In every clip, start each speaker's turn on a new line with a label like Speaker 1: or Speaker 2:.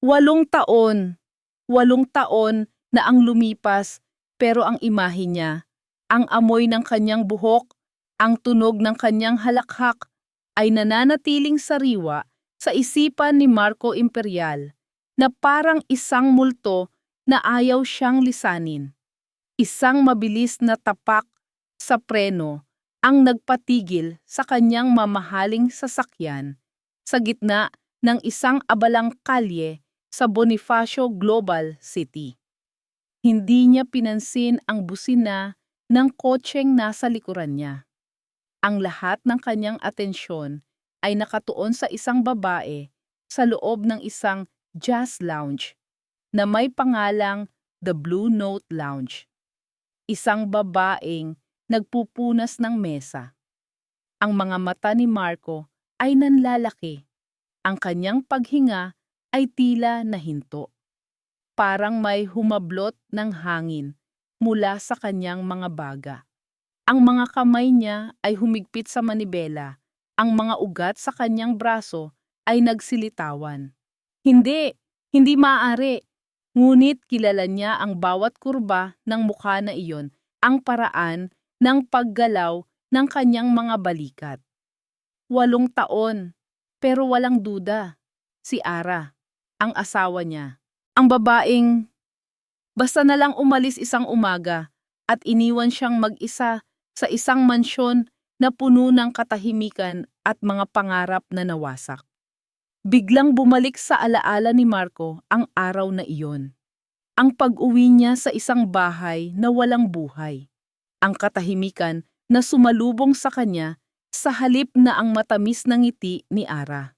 Speaker 1: 8 taon. 8 taon na ang lumipas pero ang imahe niya, ang amoy ng kanyang buhok, ang tunog ng kanyang halakhak ay nananatiling sariwa sa isipan ni Marco Imperial na parang isang multo na ayaw siyang lisanin. Isang mabilis na tapak sa preno ang nagpatigil sa kanyang mamahaling sasakyan sa gitna ng isang abalang kalye sa Bonifacio Global City. Hindi niya pinansin ang busina ng kotseng nasa likuran niya. Ang lahat ng kanyang atensyon ay nakatuon sa isang babae sa loob ng isang jazz lounge na may pangalang The Blue Note Lounge. Isang babaeng nagpupunas ng mesa. Ang mga mata ni Marco ay nanlalaki. Ang kanyang paghinga ay tila nahinto. Parang may humablot ng hangin mula sa kanyang mga baga. Ang mga kamay niya ay humigpit sa manibela. Ang mga ugat sa kanyang braso ay nagsilitawan. Hindi maaari. Ngunit kilala niya ang bawat kurba ng mukha na iyon, ang paraan ng paggalaw ng kanyang mga balikat. 8 taon, pero walang duda. Si Ara, ang asawa niya. Ang babaeng basta na lang umalis isang umaga at iniwan siyang mag-isa sa isang mansyon na puno ng katahimikan at mga pangarap na nawasak. Biglang bumalik sa alaala ni Marco ang araw na iyon. Ang pag-uwi niya sa isang bahay na walang buhay. Ang katahimikan na sumalubong sa kanya sa halip na ang matamis na ngiti ni Ara.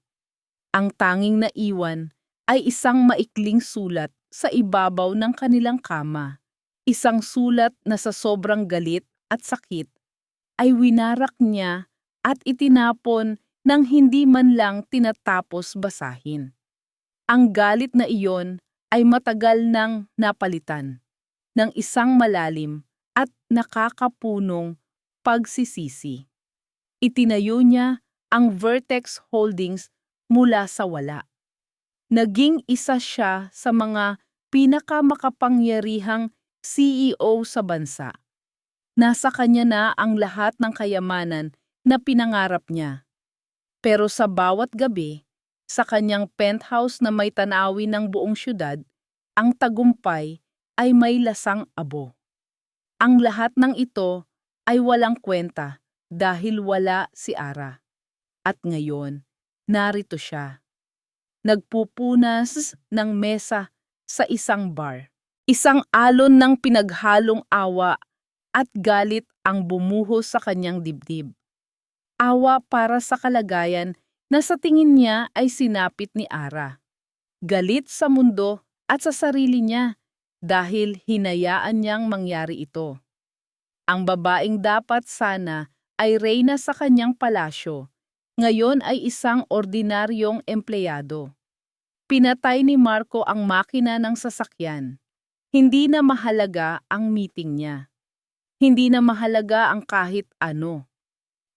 Speaker 1: Ang tanging naiwan ay isang maikling sulat sa ibabaw ng kanilang kama. Isang sulat na sa sobrang galit at sakit ay winarak niya at itinapon nang hindi man lang tinatapos basahin. Ang galit na iyon ay matagal nang napalitan ng isang malalim at nakakapunong pagsisisi. Itinayo niya ang Vertex Holdings mula sa wala. Naging isa siya sa mga pinakamakapangyarihang CEO sa bansa. Nasa kanya na ang lahat ng kayamanan na pinangarap niya. Pero sa bawat gabi, sa kanyang penthouse na may tanawin ng buong syudad, ang tagumpay ay may lasang abo. Ang lahat ng ito ay walang kwenta dahil wala si Ara. At ngayon, narito siya. Nagpupunas ng mesa sa isang bar. Isang alon ng pinaghalong awa at galit ang bumuhos sa kanyang dibdib. Awa para sa kalagayan na sa tingin niya ay sinapit ni Ara. Galit sa mundo at sa sarili niya dahil hinayaan niyang mangyari ito. Ang babaeng dapat sana ay reyna sa kanyang palasyo, ngayon ay isang ordinaryong empleyado. Pinatay ni Marco ang makina ng sasakyan. Hindi na mahalaga ang meeting niya. Hindi na mahalaga ang kahit ano.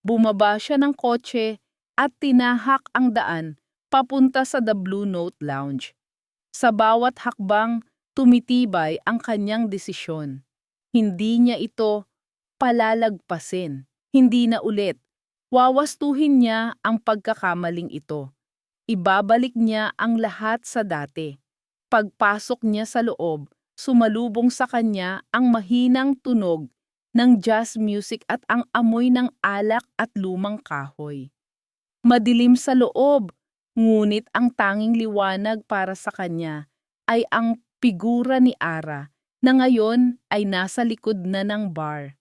Speaker 1: Bumaba siya ng kotse at tinahak ang daan papunta sa The Blue Note Lounge. Sa bawat hakbang, tumitibay ang kanyang desisyon. Hindi niya ito palalagpasin. Hindi na ulit. Wawastuhin niya ang pagkakamaling ito. Ibabalik niya ang lahat sa dati. Pagpasok niya sa loob, sumalubong sa kanya ang mahinang tunog ng jazz music at ang amoy ng alak at lumang kahoy. Madilim sa loob, ngunit ang tanging liwanag para sa kanya ay ang figura ni Ara na ngayon ay nasa likod na ng bar.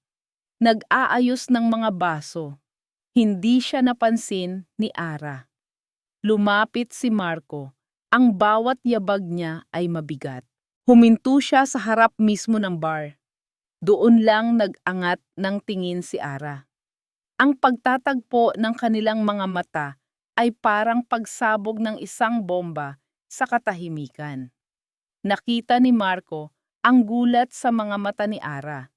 Speaker 1: Nag-aayos ng mga baso. Hindi siya napansin ni Ara. Lumapit si Marco. Ang bawat yabag niya ay mabigat. Huminto siya sa harap mismo ng bar. Doon lang nag-angat ng tingin si Ara. Ang pagtatagpo ng kanilang mga mata ay parang pagsabog ng isang bomba sa katahimikan. Nakita ni Marco ang gulat sa mga mata ni Ara,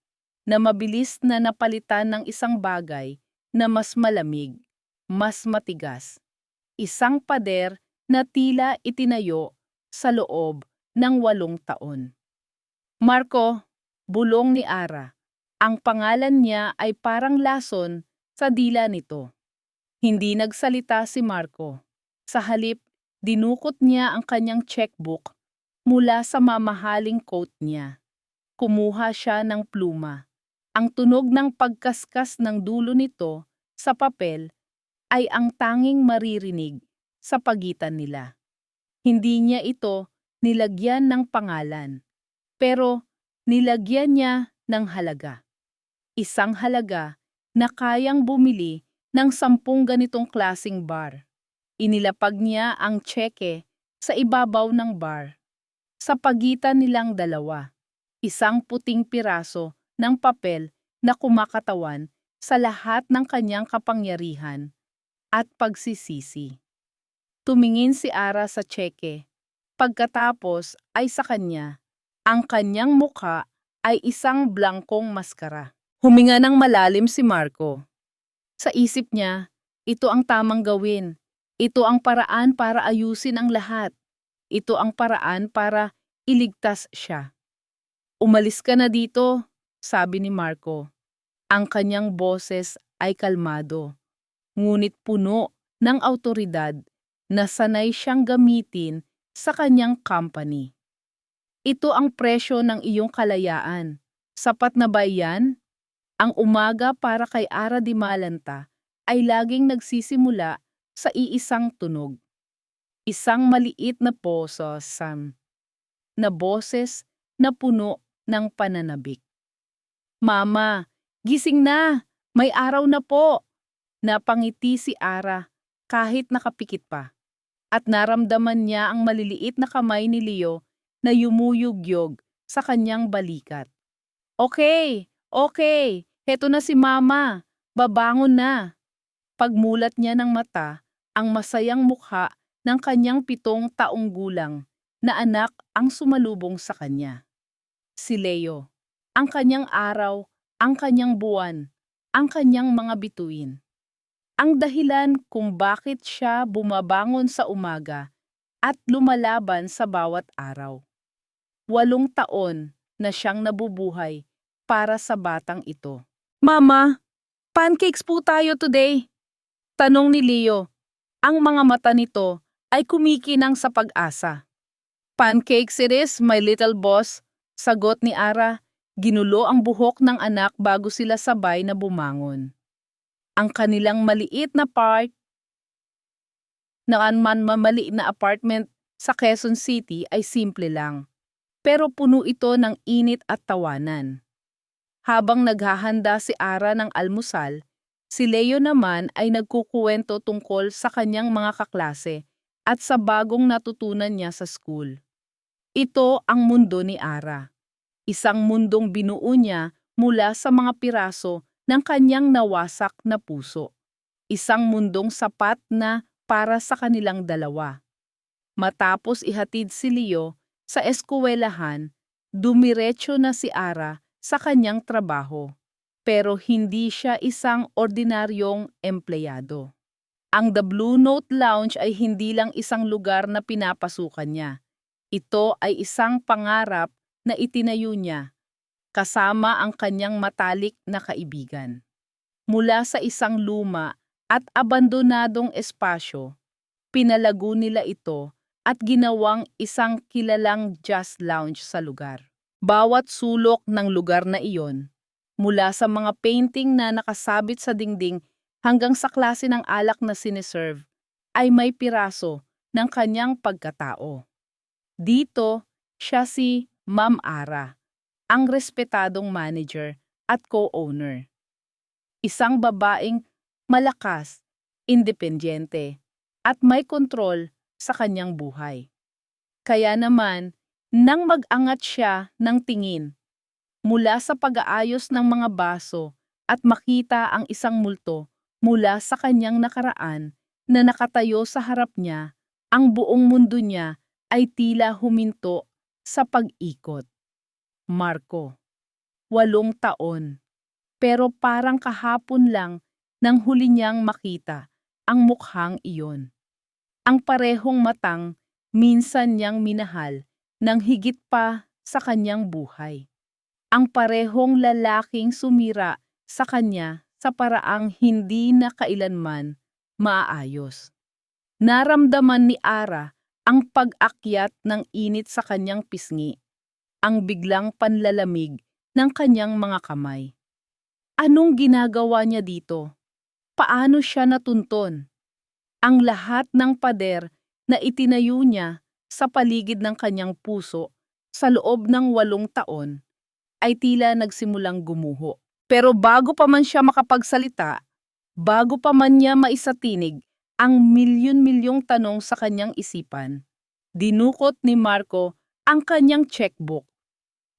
Speaker 1: na mabilis na napalitan ng isang bagay na mas malamig, mas matigas. Isang pader na tila itinayo sa loob ng 8 taon. Marco, bulong ni Ara. Ang pangalan niya ay parang lason sa dila nito. Hindi nagsalita si Marco. Sa halip, dinukot niya ang kanyang checkbook mula sa mamahaling coat niya. Kumuha siya ng pluma. Ang tunog ng pagkaskas ng dulo nito sa papel ay ang tanging maririnig sa pagitan nila. Hindi niya ito nilagyan ng pangalan, pero nilagyan niya ng halaga. Isang halaga na kayang bumili ng 10 ganitong klasing bar. Inilapag niya ang tseke sa ibabaw ng bar. Sa pagitan nilang dalawa, isang puting piraso ng papel na kumakatawan sa lahat ng kanyang kapangyarihan at pagsisisi. Tumingin si Ara sa tseke. Pagkatapos ay sa kanya, ang kanyang mukha ay isang blangkong maskara. Huminga ng malalim si Marco. Sa isip niya, ito ang tamang gawin. Ito ang paraan para ayusin ang lahat. Ito ang paraan para iligtas siya. Umalis ka na dito, sabi ni Marco. Ang kanyang boses ay kalmado, ngunit puno ng awtoridad na sanay siyang gamitin sa kanyang company. Ito ang presyo ng iyong kalayaan. Sapat na ba yan? Ang umaga para kay Ara Di Malanta ay laging nagsisimula sa iisang tunog. Isang maliit na na boses na puno ng pananabik. Mama, gising na! May araw na po! Napangiti si Ara kahit nakapikit pa. At naramdaman niya ang maliliit na kamay ni Leo na yumuyugyog sa kanyang balikat. Okay, okay. Heto na si Mama, babangon na. Pagmulat niya ng mata, ang masayang mukha ng kanyang 7 taong gulang na anak ang sumalubong sa kanya. Si Leo, ang kanyang araw, ang kanyang buwan, ang kanyang mga bituin. Ang dahilan kung bakit siya bumabangon sa umaga at lumalaban sa bawat araw. 8 taon na siyang nabubuhay para sa batang ito. Mama, pancakes po tayo today. Tanong ni Leo. Ang mga mata nito ay kumikinang sa pag-asa. Pancakes it is, my little boss, sagot ni Ara. Ginulo ang buhok ng anak bago sila sabay na bumangon. Ang kanilang maliit na maliit na apartment sa Quezon City ay simple lang. Pero puno ito ng init at tawanan. Habang naghahanda si Ara ng almusal, si Leo naman ay nagkukuwento tungkol sa kanyang mga kaklase at sa bagong natutunan niya sa school. Ito ang mundo ni Ara. Isang mundong binuo niya mula sa mga piraso ng kanyang nawasak na puso. Isang mundong sapat na para sa kanilang dalawa. Matapos ihatid si Leo sa eskwelahan, dumiretso na si Ara sa kanyang trabaho. Pero hindi siya isang ordinaryong empleyado. Ang The Blue Note Lounge ay hindi lang isang lugar na pinapasukan niya. Ito ay isang pangarap na itinayo niya, kasama ang kanyang matalik na kaibigan. Mula sa isang luma at abandonadong espasyo, pinalago nila ito at ginawang isang kilalang jazz lounge sa lugar. Bawat sulok ng lugar na iyon, mula sa mga painting na nakasabit sa dingding hanggang sa klase ng alak na siniserve, ay may piraso ng kanyang pagkatao. Dito, siya si Ma'am Ara, ang respetadong manager at co-owner. Isang babaeng malakas, independyente, at may kontrol sa kanyang buhay. Kaya naman, nang mag-angat siya ng tingin mula sa pag-aayos ng mga baso at makita ang isang multo mula sa kanyang nakaraan na nakatayo sa harap niya, ang buong mundo niya ay tila huminto sa pag-ikot. Marco, 8 taon, pero parang kahapon lang nang huli niyang makita ang mukhang iyon. Ang parehong matang minsan niyang minahal ng higit pa sa kanyang buhay. Ang parehong lalaking sumira sa kanya sa paraang hindi na kailanman maaayos. Naramdaman ni Ara ang pag-akyat ng init sa kanyang pisngi, ang biglang panlalamig ng kanyang mga kamay. Anong ginagawa niya dito? Paano siya natunton? Ang lahat ng pader na itinayo niya sa paligid ng kanyang puso sa loob ng 8 taon ay tila nagsimulang gumuho. Pero bago pa man siya makapagsalita, bago pa man niya maisatinig ang milyon-milyong tanong sa kanyang isipan, dinukot ni Marco ang kanyang checkbook.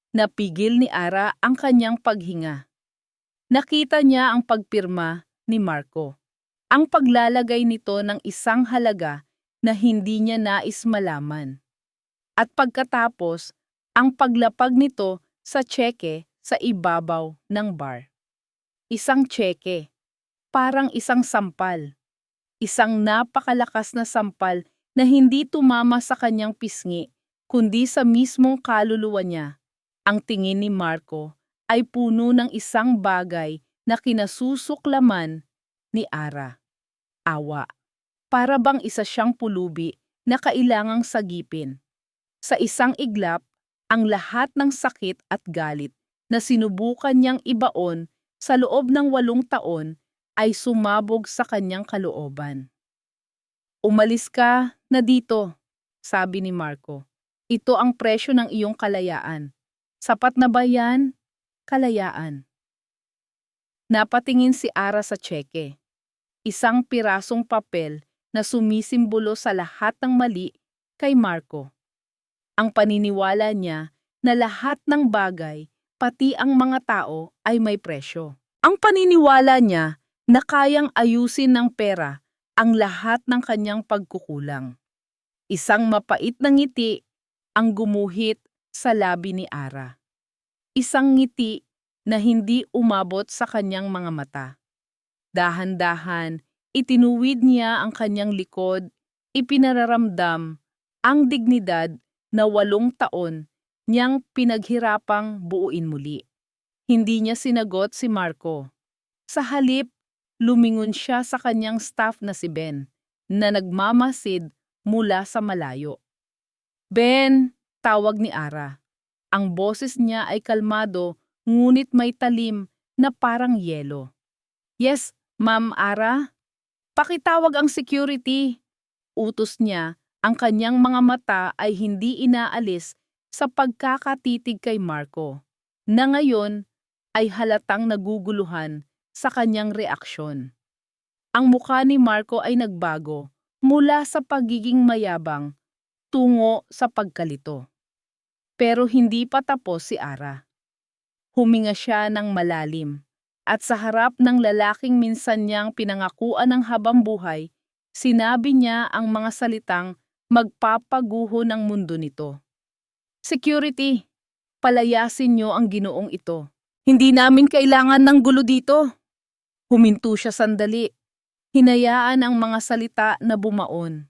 Speaker 1: Napigil ni Ara ang kanyang paghinga. Nakita niya ang pagpirma ni Marco. Ang paglalagay nito ng isang halaga na hindi niya nais malaman. At pagkatapos, ang paglapag nito sa tseke sa ibabaw ng bar. Isang tseke, parang isang sampal. Isang napakalakas na sampal na hindi tumama sa kanyang pisngi, kundi sa mismong kaluluwa niya. Ang tingin ni Marco ay puno ng isang bagay na kinasusuklaman ni Ara. Awa. Para bang isa siyang pulubi na kailangang sagipin. Sa isang iglap, ang lahat ng sakit at galit na sinubukan niyang ibaon sa loob ng 8 taon ay sumabog sa kanyang kalooban. Umalis ka na dito, sabi ni Marco. Ito ang presyo ng iyong kalayaan. Sapat na ba yan? Kalayaan. Napatingin si Ara sa tseke. Isang pirasong papel na sumisimbolo sa lahat ng mali kay Marco. Ang paniniwala niya na lahat ng bagay, pati ang mga tao, ay may presyo. Ang paniniwala niya na kayang ayusin ng pera ang lahat ng kanyang pagkukulang. Isang mapait na ngiti ang gumuhit sa labi ni Ara. Isang ngiti na hindi umabot sa kanyang mga mata. Dahan-dahan, itinuwid niya ang kanyang likod, ipinararamdam ang dignidad na 8 taon niyang pinaghirapang buuin muli. Hindi niya sinagot si Marco. Sa halip, lumingon siya sa kanyang staff na si Ben, na nagmamasid mula sa malayo. Ben, tawag ni Ara. Ang boses niya ay kalmado, ngunit may talim na parang yelo. Yes, Ma'am Ara. Pakitawag ang security. Utos niya. Ang kanyang mga mata ay hindi inaalis sa pagkakatitig kay Marco, na ngayon ay halatang naguguluhan sa kanyang reaksyon. Ang mukha ni Marco ay nagbago mula sa pagiging mayabang tungo sa pagkalito. Pero hindi pa tapos si Ara. Huminga siya ng malalim at sa harap ng lalaking minsan niyang pinangakuan ng habang buhay, sinabi niya ang mga salitang magpapaguho ng mundo nito. Security, palayasin niyo ang ginoong ito. Hindi namin kailangan ng gulo dito. Huminto siya sandali. Hinayaan ang mga salita na bumaon.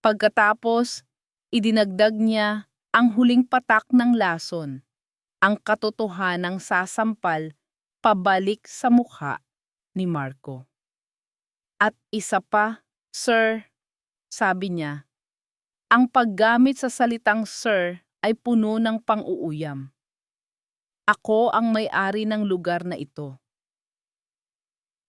Speaker 1: Pagkatapos, idinagdag niya ang huling patak ng lason. Ang katotohanang sasampal pabalik sa mukha ni Marco. At isa pa, sir, sabi niya. Ang paggamit sa salitang sir ay puno ng pang-uuyam. Ako ang may-ari ng lugar na ito.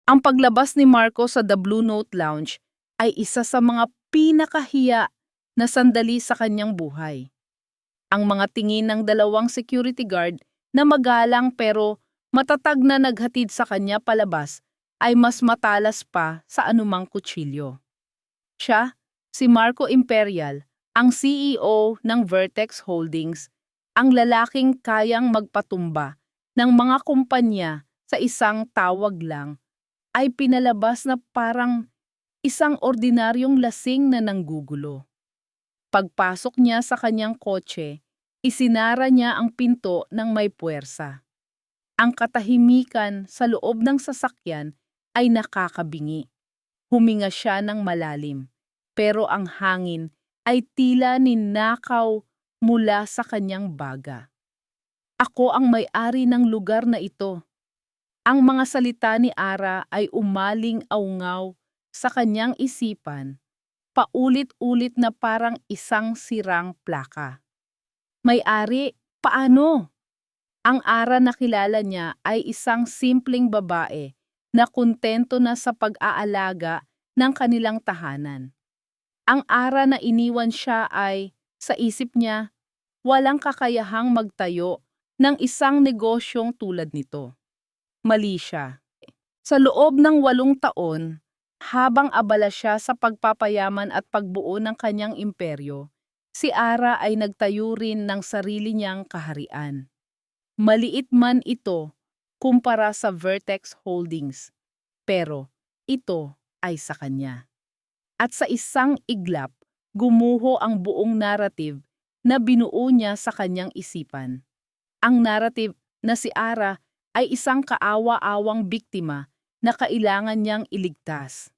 Speaker 1: Ang paglabas ni Marco sa The Blue Note Lounge ay isa sa mga pinakahiya na sandali sa kanyang buhay. Ang mga tingin ng 2 security guard na magalang pero matatag na naghatid sa kanya palabas ay mas matalas pa sa anumang kutsilyo. Siya, si Marco Imperial, ang CEO ng Vertex Holdings, ang lalaking kayang magpatumba ng mga kumpanya sa isang tawag lang, ay pinalabas na parang isang ordinaryong lasing na nanggugulo. Pagpasok niya sa kanyang kotse, isinara niya ang pinto ng may puwersa. Ang katahimikan sa loob ng sasakyan ay nakakabingi. Huminga siya ng malalim, pero ang hangin ay tila ninakaw mula sa kanyang baga. Ako ang may-ari ng lugar na ito. Ang mga salita ni Ara ay umaling-aungaw sa kanyang isipan, paulit-ulit na parang isang sirang plaka. May-ari, paano? Ang Ara na kilala niya ay isang simpleng babae na kontento na sa pag-aalaga ng kanilang tahanan. Ang Ara na iniwan siya ay, sa isip niya, walang kakayahang magtayo ng isang negosyong tulad nito. Mali siya. Sa loob ng 8 taon, habang abala siya sa pagpapayaman at pagbuo ng kanyang imperyo, si Ara ay nagtayo rin ng sarili niyang kaharian. Maliit man ito kumpara sa Vertex Holdings, pero ito ay sa kanya. At sa isang iglap, gumuho ang buong narrative na binuo niya sa kanyang isipan. Ang narrative na si Ara ay isang kaawa-awang biktima na kailangan niyang iligtas.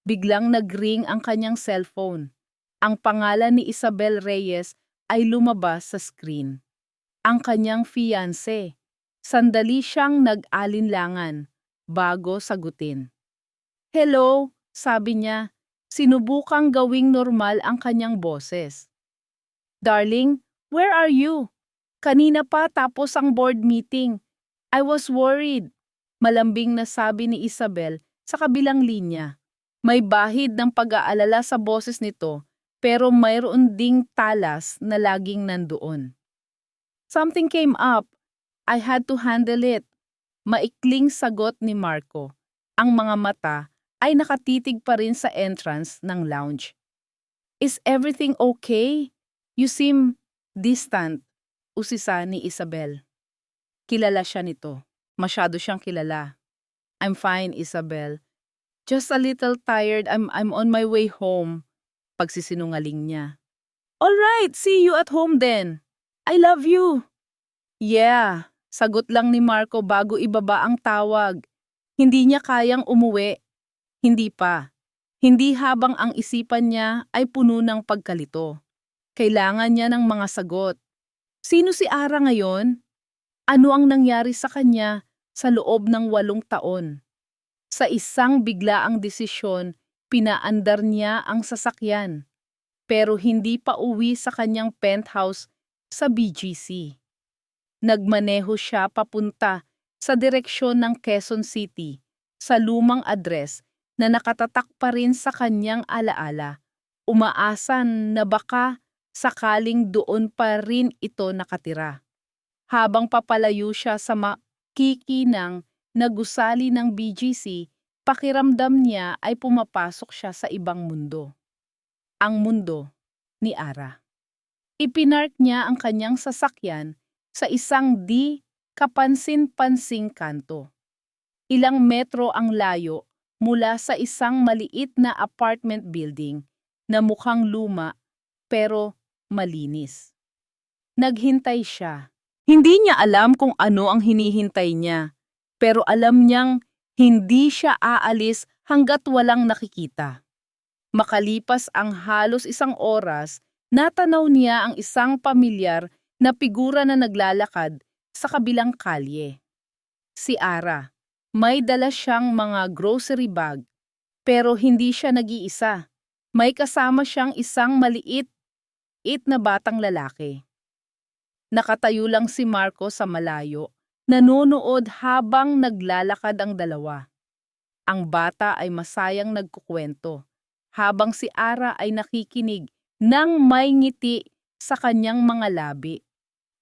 Speaker 1: Biglang nag-ring ang kanyang cellphone. Ang pangalan ni Isabel Reyes ay lumabas sa screen. Ang kanyang fiancé. Sandali siyang nag-alinlangan bago sagutin. "Hello," sabi niya. Sinubukang gawing normal ang kanyang boses. "Darling, where are you? Kanina pa tapos ang board meeting. I was worried." Malambing na sabi ni Isabel sa kabilang linya. May bahid ng pag-aalala sa boses nito, pero mayroon ding talas na laging nandoon. "Something came up. I had to handle it." Maikling sagot ni Marco. Ang mga mata ay nakatitig pa rin sa entrance ng lounge. "Is everything okay? You seem distant," usisa ni Isabel. Kilala siya nito. Masyado siyang kilala. "I'm fine, Isabel. Just a little tired. I'm on my way home." Pagsisinungaling niya. "All right, see you at home then. I love you." "Yeah," sagot lang ni Marco bago ibaba ang tawag. Hindi niya kayang umuwi. Hindi pa. Hindi habang ang isipan niya ay puno ng pagkalito. Kailangan niya ng mga sagot. Sino si Ara ngayon? Ano ang nangyari sa kanya sa loob ng 8 taon? Sa isang biglaang desisyon, pinaandar niya ang sasakyan. Pero hindi pa uwi sa kanyang penthouse sa BGC. Nagmaneho siya papunta sa direksyon ng Quezon City, sa lumang address na nakatatak pa rin sa kanyang alaala, umaasan na baka sakaling doon pa rin ito nakatira. Habang papalayo siya sa makikinang na gusali ng BGC, pakiramdam niya ay pumapasok siya sa ibang mundo. Ang mundo ni Ara. Ipinark niya ang kanyang sasakyan sa isang di kapansin-pansing kanto. Ilang metro ang layo mula sa isang maliit na apartment building na mukhang luma pero malinis. Naghintay siya. Hindi niya alam kung ano ang hinihintay niya, pero alam niyang hindi siya aalis hanggat walang nakikita. Makalipas ang halos 1 oras, natanaw niya ang isang pamilyar na figura na naglalakad sa kabilang kalye. Si Ara. May dala siyang mga grocery bag, pero hindi siya nag-iisa. May kasama siyang isang maliit na batang lalaki. Nakatayo lang si Marco sa malayo, nanonood habang naglalakad ang dalawa. Ang bata ay masayang nagkukwento, habang si Ara ay nakikinig ng may ngiti sa kanyang mga labi.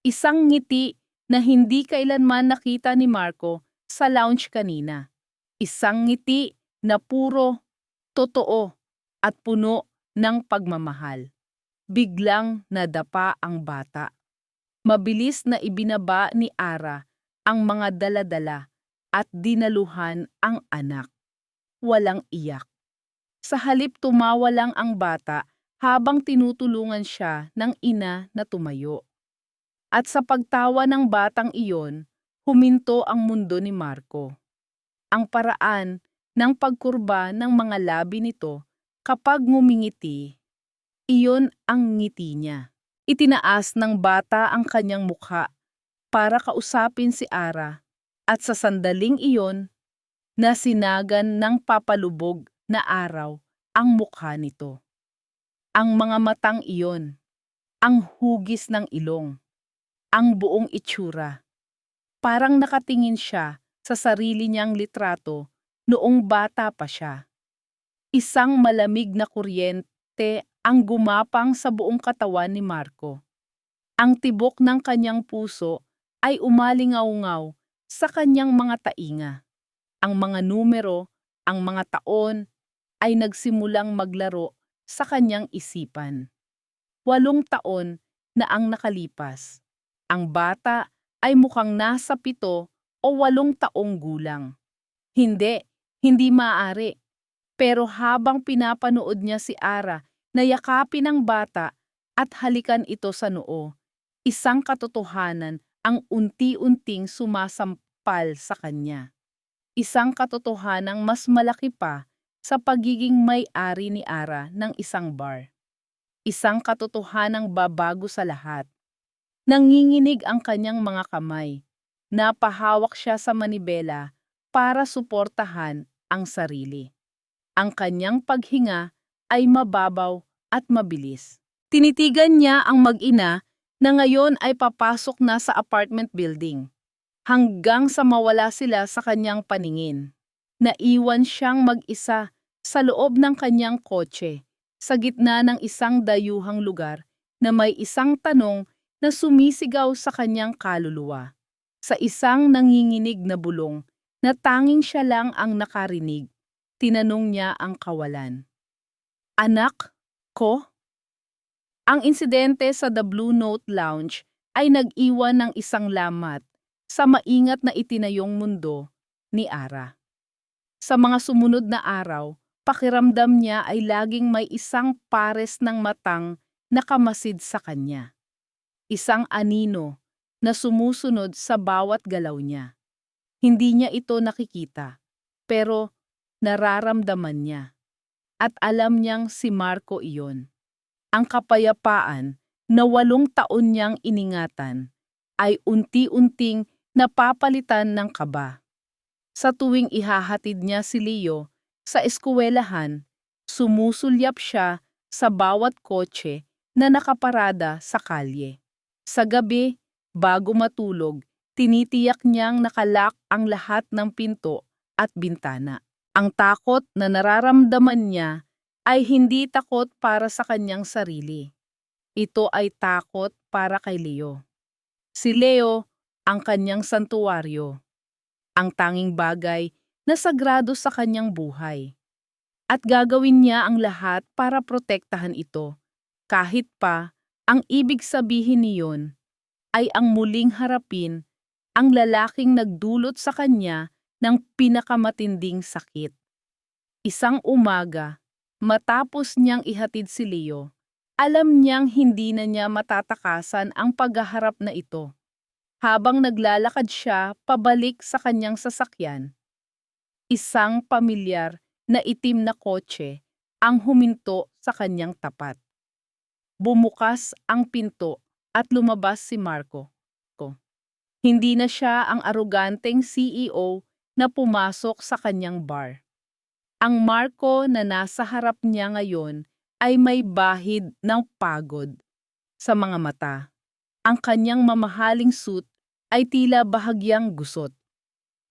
Speaker 1: Isang ngiti na hindi kailanman nakita ni Marco sa lounge kanina. Isang ngiti na puro, totoo, at puno ng pagmamahal. Biglang nadapa ang bata. Mabilis na ibinaba ni Ara ang mga dala-dala at dinaluhan ang anak. Walang iyak. Sa halip tumawa lang ang bata habang tinutulungan siya ng ina na tumayo. At sa pagtawa ng batang iyon, huminto ang mundo ni Marco. Ang paraan ng pagkurba ng mga labi nito kapag ngumingiti Iyon ang ngiti niya. Itinaas ng bata ang kanyang mukha para kausapin si Ara at sa sandaling iyon, nasinagan ng papalubog na araw ang mukha nito. Ang mga matang iyon, ang hugis ng ilong, ang buong itsura. Parang nakatingin siya sa sarili niyang litrato noong bata pa siya. Isang malamig na kuryente ang gumapang sa buong katawan ni Marco. Ang tibok ng kanyang puso ay umalingaw-ngaw sa kanyang mga tainga. Ang mga numero, ang mga taon ay nagsimulang maglaro sa kanyang isipan. 8 taon na ang nakalipas. Ang bata ay mukhang nasa 7 o 8 taong gulang. Hindi maaari. Pero habang pinapanood niya si Ara na yakapin ang bata at halikan ito sa noo, isang katotohanan ang unti-unting sumasampal sa kanya. Isang katotohanang mas malaki pa sa pagiging may-ari ni Ara ng isang bar. Isang katotohanang babago sa lahat. Nanginginig ang kanyang mga kamay. Napahawak siya sa manibela para suportahan ang sarili. Ang kanyang paghinga ay mababaw at mabilis. Tinitigan niya ang mag-ina na ngayon ay papasok na sa apartment building. Hanggang sa mawala sila sa kanyang paningin. Naiwan siyang mag-isa sa loob ng kanyang kotse, sa gitna ng isang dayuhang lugar na may isang tanong na sumisigaw sa kanyang kaluluwa. Sa isang nanginginig na bulong na tanging siya lang ang nakarinig, tinanong niya ang kawalan. Anak ko? Ang insidente sa The Blue Note Lounge ay nag-iwan ng isang lamat sa maingat na itinayong mundo ni Ara. Sa mga sumunod na araw, pakiramdam niya ay laging may isang pares ng matang nakamasid sa kanya. Isang anino na sumusunod sa bawat galaw niya. Hindi niya ito nakikita, pero nararamdaman niya. At alam niyang si Marco iyon. Ang kapayapaan na 8 taon niyang iningatan ay unti-unting napapalitan ng kaba. Sa tuwing ihahatid niya si Leo sa eskwelahan, sumusulyap siya sa bawat kotse na nakaparada sa kalye. Sa gabi, bago matulog, tinitiyak niyang nakalak ang lahat ng pinto at bintana. Ang takot na nararamdaman niya ay hindi takot para sa kanyang sarili. Ito ay takot para kay Leo. Si Leo ang kanyang santuwaryo, ang tanging bagay na sagrado sa kanyang buhay. At gagawin niya ang lahat para protektahan ito, kahit pa ang ibig sabihin niyon ay ang muling harapin ang lalaking nagdulot sa kanya ng pinakamatinding sakit. Isang umaga, matapos niyang ihatid si Leo, alam niyang hindi na niya matatakasan ang paghaharap na ito. Habang naglalakad siya pabalik sa kanyang sasakyan, isang pamilyar na itim na kotse ang huminto sa kanyang tapat. Bumukas ang pinto at lumabas si Marco. Hindi na siya ang aroganteng CEO na pumasok sa kanyang bar. Ang Marco na nasa harap niya ngayon ay may bahid ng pagod sa mga mata. Ang kanyang mamahaling suit ay tila bahagyang gusot.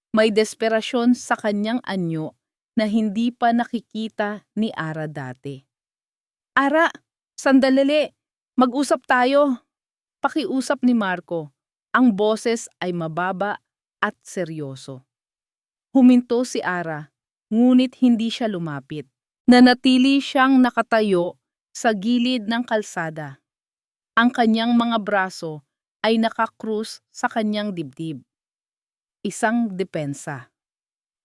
Speaker 1: May desperasyon sa kanyang anyo na hindi pa nakikita ni Ara dati. Ara, sandali, mag-usap tayo. Pakiusap ni Marco. Ang boses ay mababa at seryoso. Huminto si Ara, ngunit hindi siya lumapit. Nanatili siyang nakatayo sa gilid ng kalsada. Ang kanyang mga braso ay nakakrus sa kanyang dibdib. Isang depensa.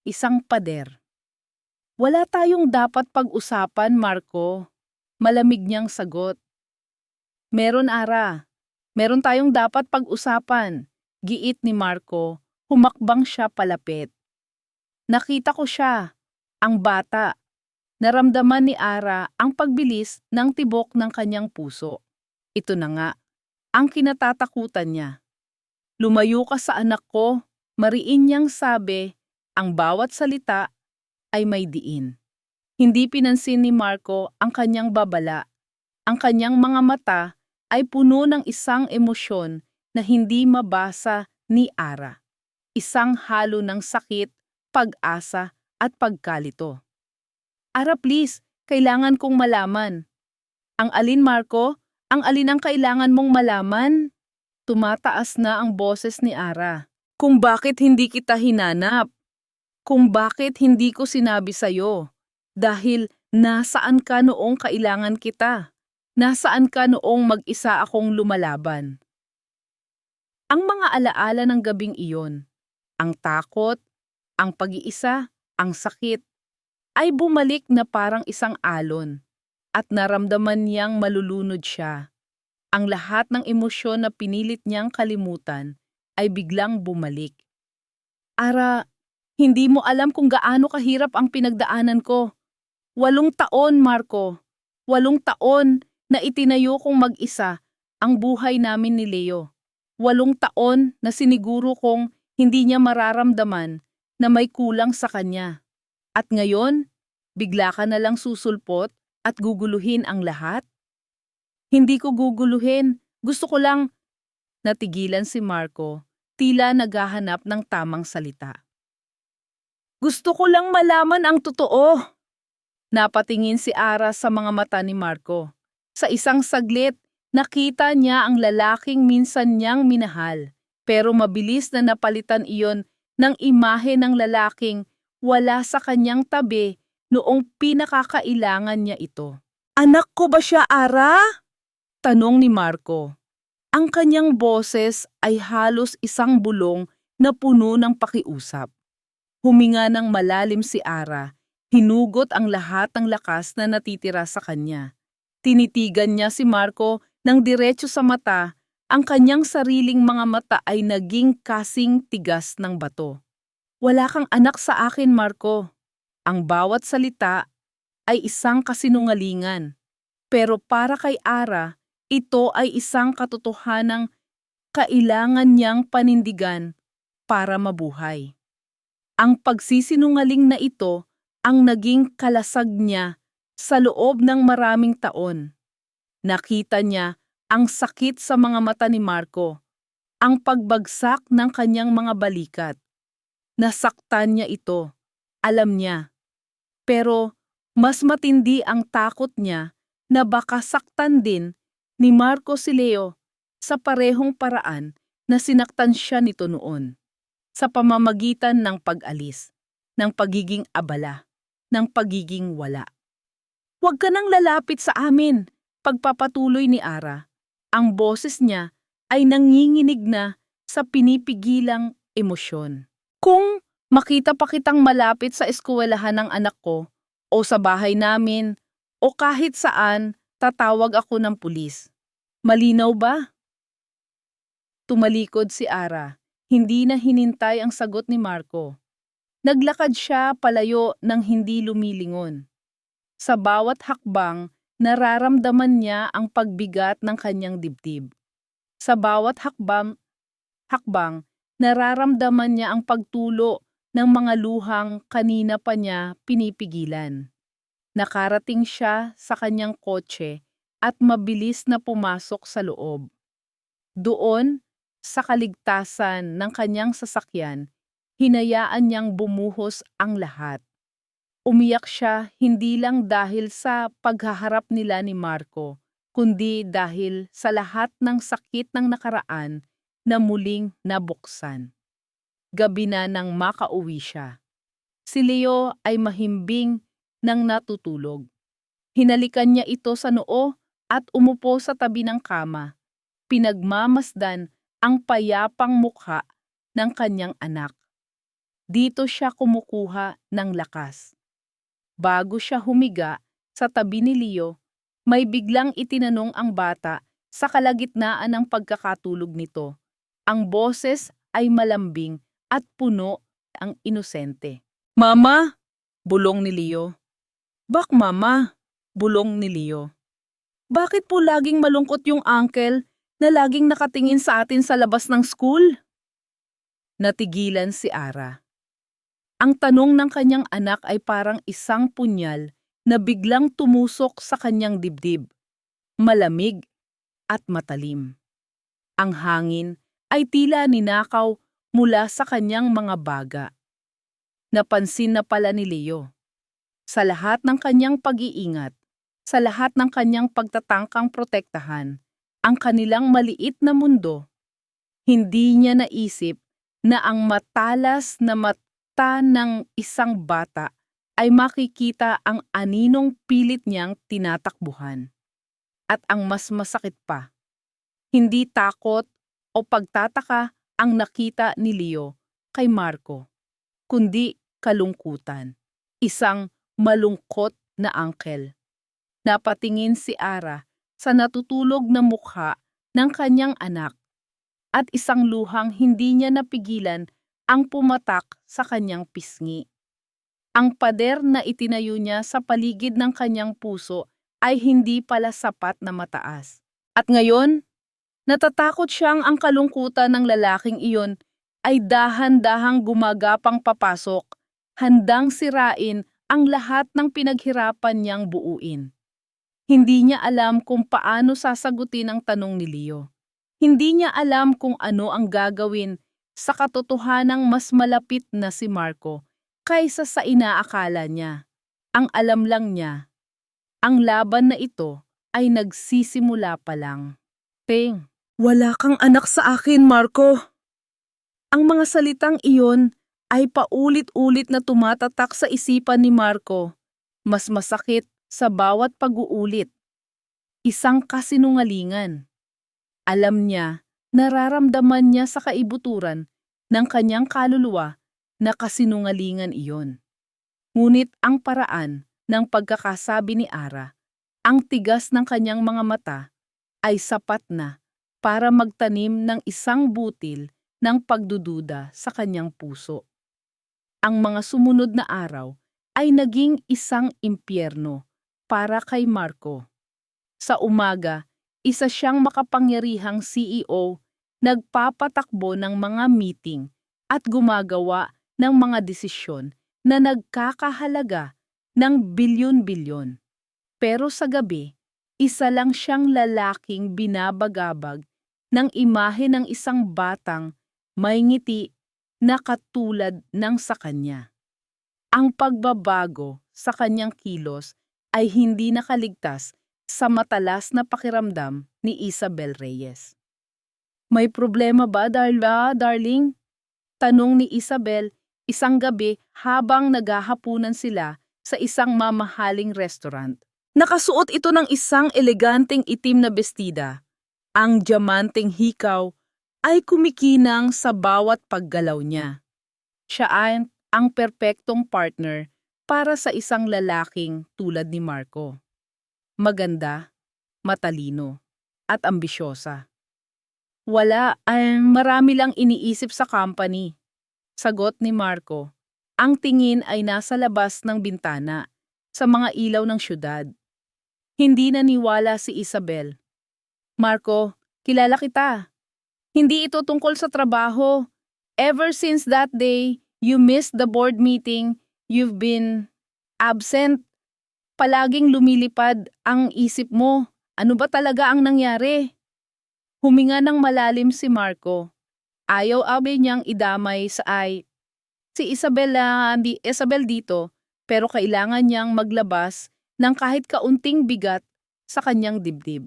Speaker 1: Isang pader. Wala tayong dapat pag-usapan, Marco. Malamig niyang sagot. Meron, Ara. Meron tayong dapat pag-usapan. Giit ni Marco, humakbang siya palapit. Nakita ko siya, ang bata. Naramdaman ni Ara ang pagbilis ng tibok ng kanyang puso. Ito na nga, ang kinatatakutan niya. Lumayo ka sa anak ko, mariin niyang sabi, ang bawat salita ay may diin. Hindi pinansin ni Marco ang kanyang babala. Ang kanyang mga mata ay puno ng isang emosyon na hindi mabasa ni Ara. Isang halo ng sakit, pag-asa at pagkalito. Ara, please, kailangan kong malaman. Ang alin, Marco? Ang alin ang kailangan mong malaman? Tumataas na ang boses ni Ara. Kung bakit hindi kita hinanap? Kung bakit hindi ko sinabi sa'yo? Dahil nasaan ka noong kailangan kita? Nasaan ka noong mag-isa akong lumalaban? Ang mga alaala ng gabing iyon, ang takot, ang pag-iisa, ang sakit, ay bumalik na parang isang alon at naramdaman niyang malulunod siya. Ang lahat ng emosyon na pinilit niyang kalimutan ay biglang bumalik. Ara, hindi mo alam kung gaano kahirap ang pinagdaanan ko. 8 taon, Marco. 8 taon na itinayo kong mag-isa ang buhay namin ni Leo. 8 taon na siniguro kong hindi niya mararamdaman na may kulang sa kanya. At ngayon, bigla ka na lang susulpot at guguluhin ang lahat? Hindi ko guguluhin. Gusto ko lang. Natigilan si Marco, tila naghahanap ng tamang salita. Gusto ko lang malaman ang totoo. Napatingin si Ara sa mga mata ni Marco. Sa isang saglit, nakita niya ang lalaking minsan niyang minahal, pero mabilis na napalitan iyon ng imahe ng lalaking wala sa kanyang tabi noong pinakakailangan niya ito. Anak ko ba siya, Ara? Tanong ni Marco. Ang kanyang boses ay halos isang bulong na puno ng pakiusap. Huminga ng malalim si Ara. Hinugot ang lahat ng lakas na natitira sa kanya. Tinitigan niya si Marco ng diretso sa mata. Ang kanyang sariling mga mata ay naging kasing tigas ng bato. Wala kang anak sa akin, Marco. Ang bawat salita ay isang kasinungalingan. Pero para kay Ara, ito ay isang katotohanang kailangan niyang panindigan para mabuhay. Ang pagsisinungaling na ito ang naging kalasag niya sa loob ng maraming taon. Nakita niya ang sakit sa mga mata ni Marco, ang pagbagsak ng kanyang mga balikat. Nasaktan niya ito, alam niya. Pero mas matindi ang takot niya na baka saktan din ni Marco si Leo sa parehong paraan na sinaktan siya nito noon. Sa pamamagitan ng pag-alis, ng pagiging abala, ng pagiging wala. Huwag ka nang lalapit sa amin, pagpapatuloy ni Ara. Ang boses niya ay nanginginig na sa pinipigilang emosyon. Kung makita pa kitang malapit sa eskwelahan ng anak ko, o sa bahay namin, o kahit saan, tatawag ako ng pulis. Malinaw ba? Tumalikod si Ara. Hindi na hinintay ang sagot ni Marco. Naglakad siya palayo ng hindi lumilingon. Sa bawat hakbang, nararamdaman niya ang pagbigat ng kanyang dibdib. Sa bawat hakbang, nararamdaman niya ang pagtulo ng mga luhang kanina pa niya pinipigilan. Nakarating siya sa kanyang kotse at mabilis na pumasok sa loob. Doon, sa kaligtasan ng kanyang sasakyan, hinayaan niyang bumuhos ang lahat. Umiyak siya hindi lang dahil sa paghaharap nila ni Marco, kundi dahil sa lahat ng sakit ng nakaraan na muling nabuksan. Gabi na nang makauwi siya. Si Leo ay mahimbing nang natutulog. Hinalikan niya ito sa noo at umupo sa tabi ng kama. Pinagmamasdan ang payapang mukha ng kanyang anak. Dito siya kumukuha ng lakas. Bago siya humiga sa tabi ni Leo, may biglang itinanong ang bata sa kalagitnaan ng pagkakatulog nito. Ang boses ay malambing at puno ang inosente. Mama! Bulong ni Leo. Bak mama, bulong ni Leo. Bakit po laging malungkot yung uncle na laging nakatingin sa atin sa labas ng school? Natigilan si Ara. Ang tanong ng kanyang anak ay parang isang punyal na biglang tumusok sa kanyang dibdib. Malamig at matalim. Ang hangin ay tila ninakaw mula sa kanyang mga baga. Napansin na pala ni Leo. Sa lahat ng kanyang pag-iingat, sa lahat ng kanyang pagtatangkang protektahan, ang kanilang maliit na mundo, hindi niya naisip na ang matalas na mata ng isang bata ay makikita ang aninong pilit niyang tinatakbuhan. At ang mas masakit pa, hindi takot o pagtataka ang nakita ni Leo kay Marco, kundi kalungkutan. Isang malungkot na angkel. Napatingin si Ara sa natutulog na mukha ng kanyang anak at isang luhang hindi niya napigilan ang pumatak sa kanyang pisngi. Ang pader na itinayo niya sa paligid ng kanyang puso ay hindi pala sapat na mataas. At ngayon, natatakot siyang ang kalungkutan ng lalaking iyon ay dahan-dahang gumagapang papasok, handang sirain ang lahat ng pinaghirapan niyang buuin. Hindi niya alam kung paano sasagutin ang tanong ni Leo. Hindi niya alam kung ano ang gagawin sa katotohanang mas malapit na si Marco kaysa sa inaakala niya. Ang alam lang niya, ang laban na ito ay nagsisimula pa lang. Ting, wala kang anak sa akin, Marco. Ang mga salitang iyon ay paulit-ulit na tumatatak sa isipan ni Marco. Mas masakit sa bawat pag-uulit. Isang kasinungalingan. Alam niya, nararamdaman niya sa kaibuturan ng kanyang kaluluwa na kasinungalingan iyon. Ngunit ang paraan ng pagkakasabi ni Ara, ang tigas ng kanyang mga mata, ay sapat na para magtanim ng isang butil ng pagdududa sa kanyang puso. Ang mga sumunod na araw ay naging isang impyerno para kay Marco. Sa umaga, isa siyang makapangyarihang CEO, nagpapatakbo ng mga meeting at gumagawa ng mga desisyon na nagkakahalaga ng bilyon-bilyon. Pero sa gabi, isa lang siyang lalaking binabagabag ng imahe ng isang batang may ngiti na katulad ng sa kanya. Ang pagbabago sa kanyang kilos ay hindi nakaligtas sa matalas na pakiramdam ni Isabel Reyes. May problema ba, darling? Tanong ni Isabel isang gabi habang naghahapunan sila sa isang mamahaling restaurant. Nakasuot ito ng isang eleganteng itim na bestida. Ang diamanteng hikaw ay kumikinang sa bawat paggalaw niya. Siya ay ang perpektong partner para sa isang lalaking tulad ni Marco. Maganda, matalino, at ambisyosa. Marami lang iniisip sa company. Sagot ni Marco. Ang tingin ay nasa labas ng bintana, sa mga ilaw ng syudad. Hindi naniwala si Isabel. Marco, kilala kita. Hindi ito tungkol sa trabaho. Ever since that day, you missed the board meeting, you've been absent. Palaging lumilipad ang isip mo. Ano ba talaga ang nangyari? Huminga ng malalim si Marco. Ayaw-abe niyang idamay si Isabel dito, pero kailangan niyang maglabas ng kahit kaunting bigat sa kanyang dibdib.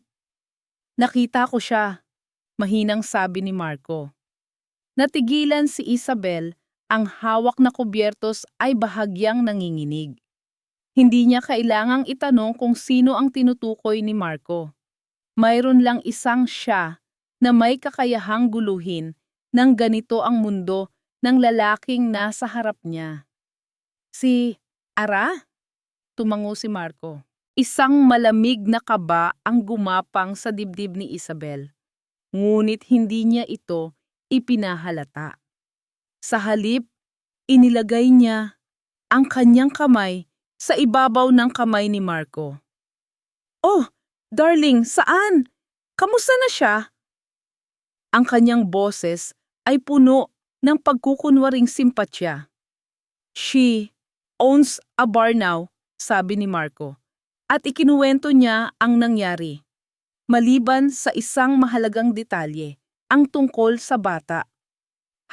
Speaker 1: Nakita ko siya, mahinang sabi ni Marco. Natigilan si Isabel, ang hawak na kubyertos ay bahagyang nanginginig. Hindi niya kailangang itanong kung sino ang tinutukoy ni Marco. Mayroon lang isang siya na may kakayahang guluhin ng ganito ang mundo ng lalaking nasa harap niya. Si Ara? Tumango si Marco. Isang malamig na kaba ang gumapang sa dibdib ni Isabel. Ngunit hindi niya ito ipinahalata. Sa halip, inilagay niya ang kanyang kamay sa ibabaw ng kamay ni Marco. "Oh, darling, saan? Kamusta na siya?" Ang kanyang boses ay puno ng pagkukunwaring simpatya. "She owns a bar now," sabi ni Marco, at ikinuwento niya ang nangyari. Maliban sa isang mahalagang detalye, ang tungkol sa bata.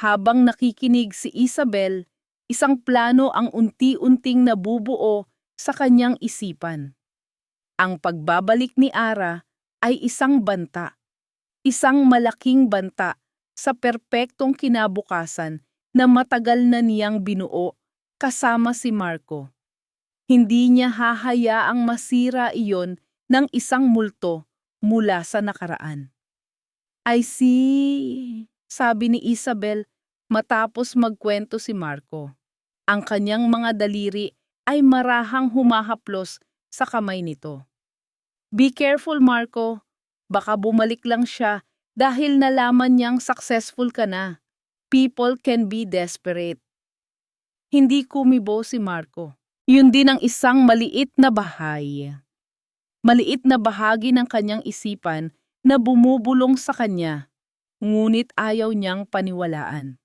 Speaker 1: Habang nakikinig si Isabel, isang plano ang unti-unting nabubuo sa kanyang isipan. Ang pagbabalik ni Ara ay isang banta, isang malaking banta sa perpektong kinabukasan na matagal na niyang binuo kasama si Marco. Hindi niya hahayaang masira iyon ng isang multo mula sa nakaraan. "I see," sabi ni Isabel matapos magkwento si Marco. Ang kanyang mga daliri ay marahang humahaplos sa kamay nito. "Be careful, Marco. Baka bumalik lang siya dahil nalaman niyang successful ka na. People can be desperate." Hindi kumibo si Marco. Yun din ang isang maliit na bahagi ng kanyang isipan na bumubulong sa kanya, ngunit ayaw niyang paniwalaan.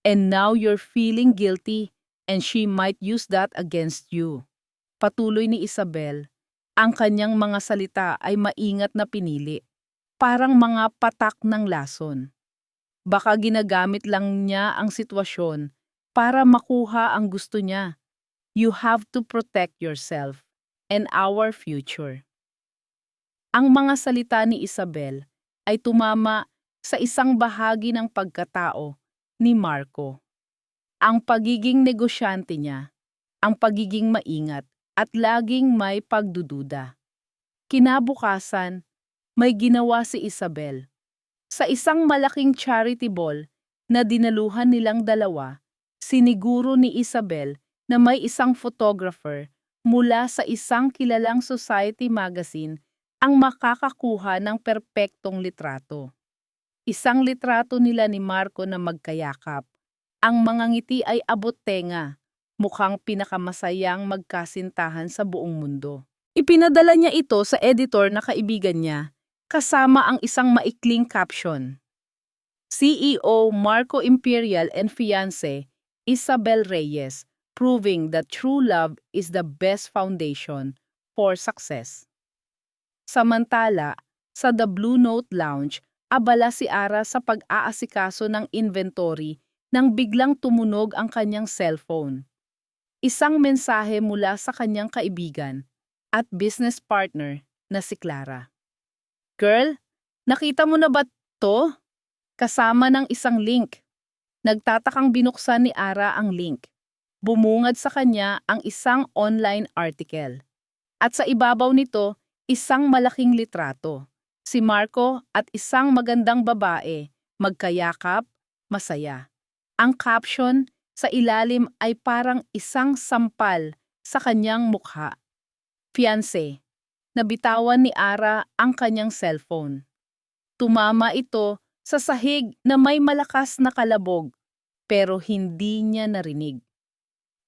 Speaker 1: "And now you're feeling guilty and she might use that against you." Patuloy ni Isabel, ang kanyang mga salita ay maingat na pinili, parang mga patak ng lason. Baka ginagamit lang niya ang sitwasyon para makuha ang gusto niya. "You have to protect yourself and our future." Ang mga salita ni Isabel ay tumama sa isang bahagi ng pagkatao ni Marco. Ang pagiging negosyante niya, ang pagiging maingat at laging may pagdududa. Kinabukasan, may ginawa si Isabel. Sa isang malaking charity ball na dinaluhan nilang dalawa, siniguro ni Isabel na may isang photographer mula sa isang kilalang society magazine ang makakakuha ng perpektong litrato. Isang litrato nila ni Marco na magkayakap. Ang mga ngiti ay abot tenga, mukhang pinakamasayang magkasintahan sa buong mundo. Ipinadala niya ito sa editor na kaibigan niya, kasama ang isang maikling caption. CEO Marco Imperial and fiancé Isabel Reyes, proving that true love is the best foundation for success. Samantala, sa The Blue Note Lounge, abala si Ara sa pag-aasikaso ng inventory nang biglang tumunog ang kanyang cellphone. Isang mensahe mula sa kanyang kaibigan at business partner na si Clara. "Girl, nakita mo na ba to?" Kasama ng isang link. Nagtatakang binuksan ni Ara ang link. Bumungad sa kanya ang isang online article. At sa ibabaw nito, isang malaking litrato. Si Marco at isang magandang babae, magkayakap, masaya. Ang caption sa ilalim ay parang isang sampal sa kanyang mukha. Fiancé. Nabitawan ni Ara ang kanyang cellphone. Tumama ito sa sahig na may malakas na kalabog, pero hindi niya narinig.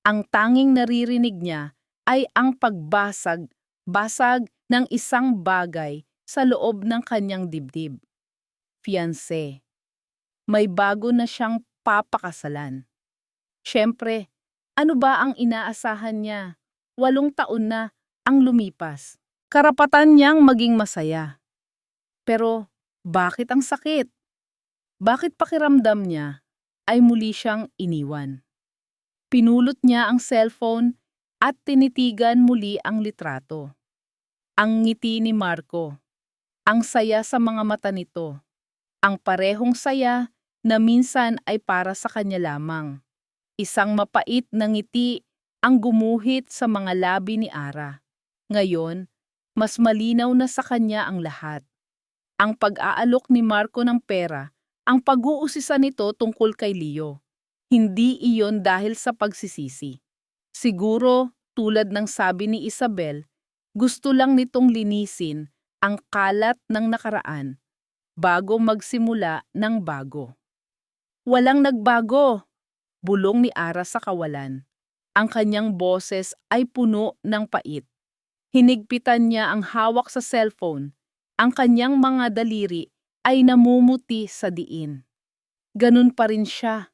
Speaker 1: Ang tanging naririnig niya ay ang pagbasag-basag ng isang bagay sa loob ng kanyang dibdib. Fiancé. May bago na siyang papakasalan. Siyempre, ano ba ang inaasahan niya? 8 taon na ang lumipas. Karapatan niyang maging masaya. Pero bakit ang sakit? Bakit pakiramdam niya ay muli siyang iniwan? Pinulot niya ang cellphone at tinitigan muli ang litrato. Ang ngiti ni Marco. Ang saya sa mga mata nito. Ang parehong saya na minsan ay para sa kanya lamang. Isang mapait na ngiti ang gumuhit sa mga labi ni Ara. Ngayon, mas malinaw na sa kanya ang lahat. Ang pag-aalok ni Marco ng pera, ang pag-uusisa nito tungkol kay Leo. Hindi iyon dahil sa pagsisisi. Siguro, tulad ng sabi ni Isabel, gusto lang nitong linisin ang kalat ng nakaraan bago magsimula ng bago. Walang nagbago, bulong ni Ara sa kawalan. Ang kanyang boses ay puno ng pait. Hinigpitan niya ang hawak sa cellphone. Ang kanyang mga daliri ay namumuti sa diin. Ganun pa rin siya.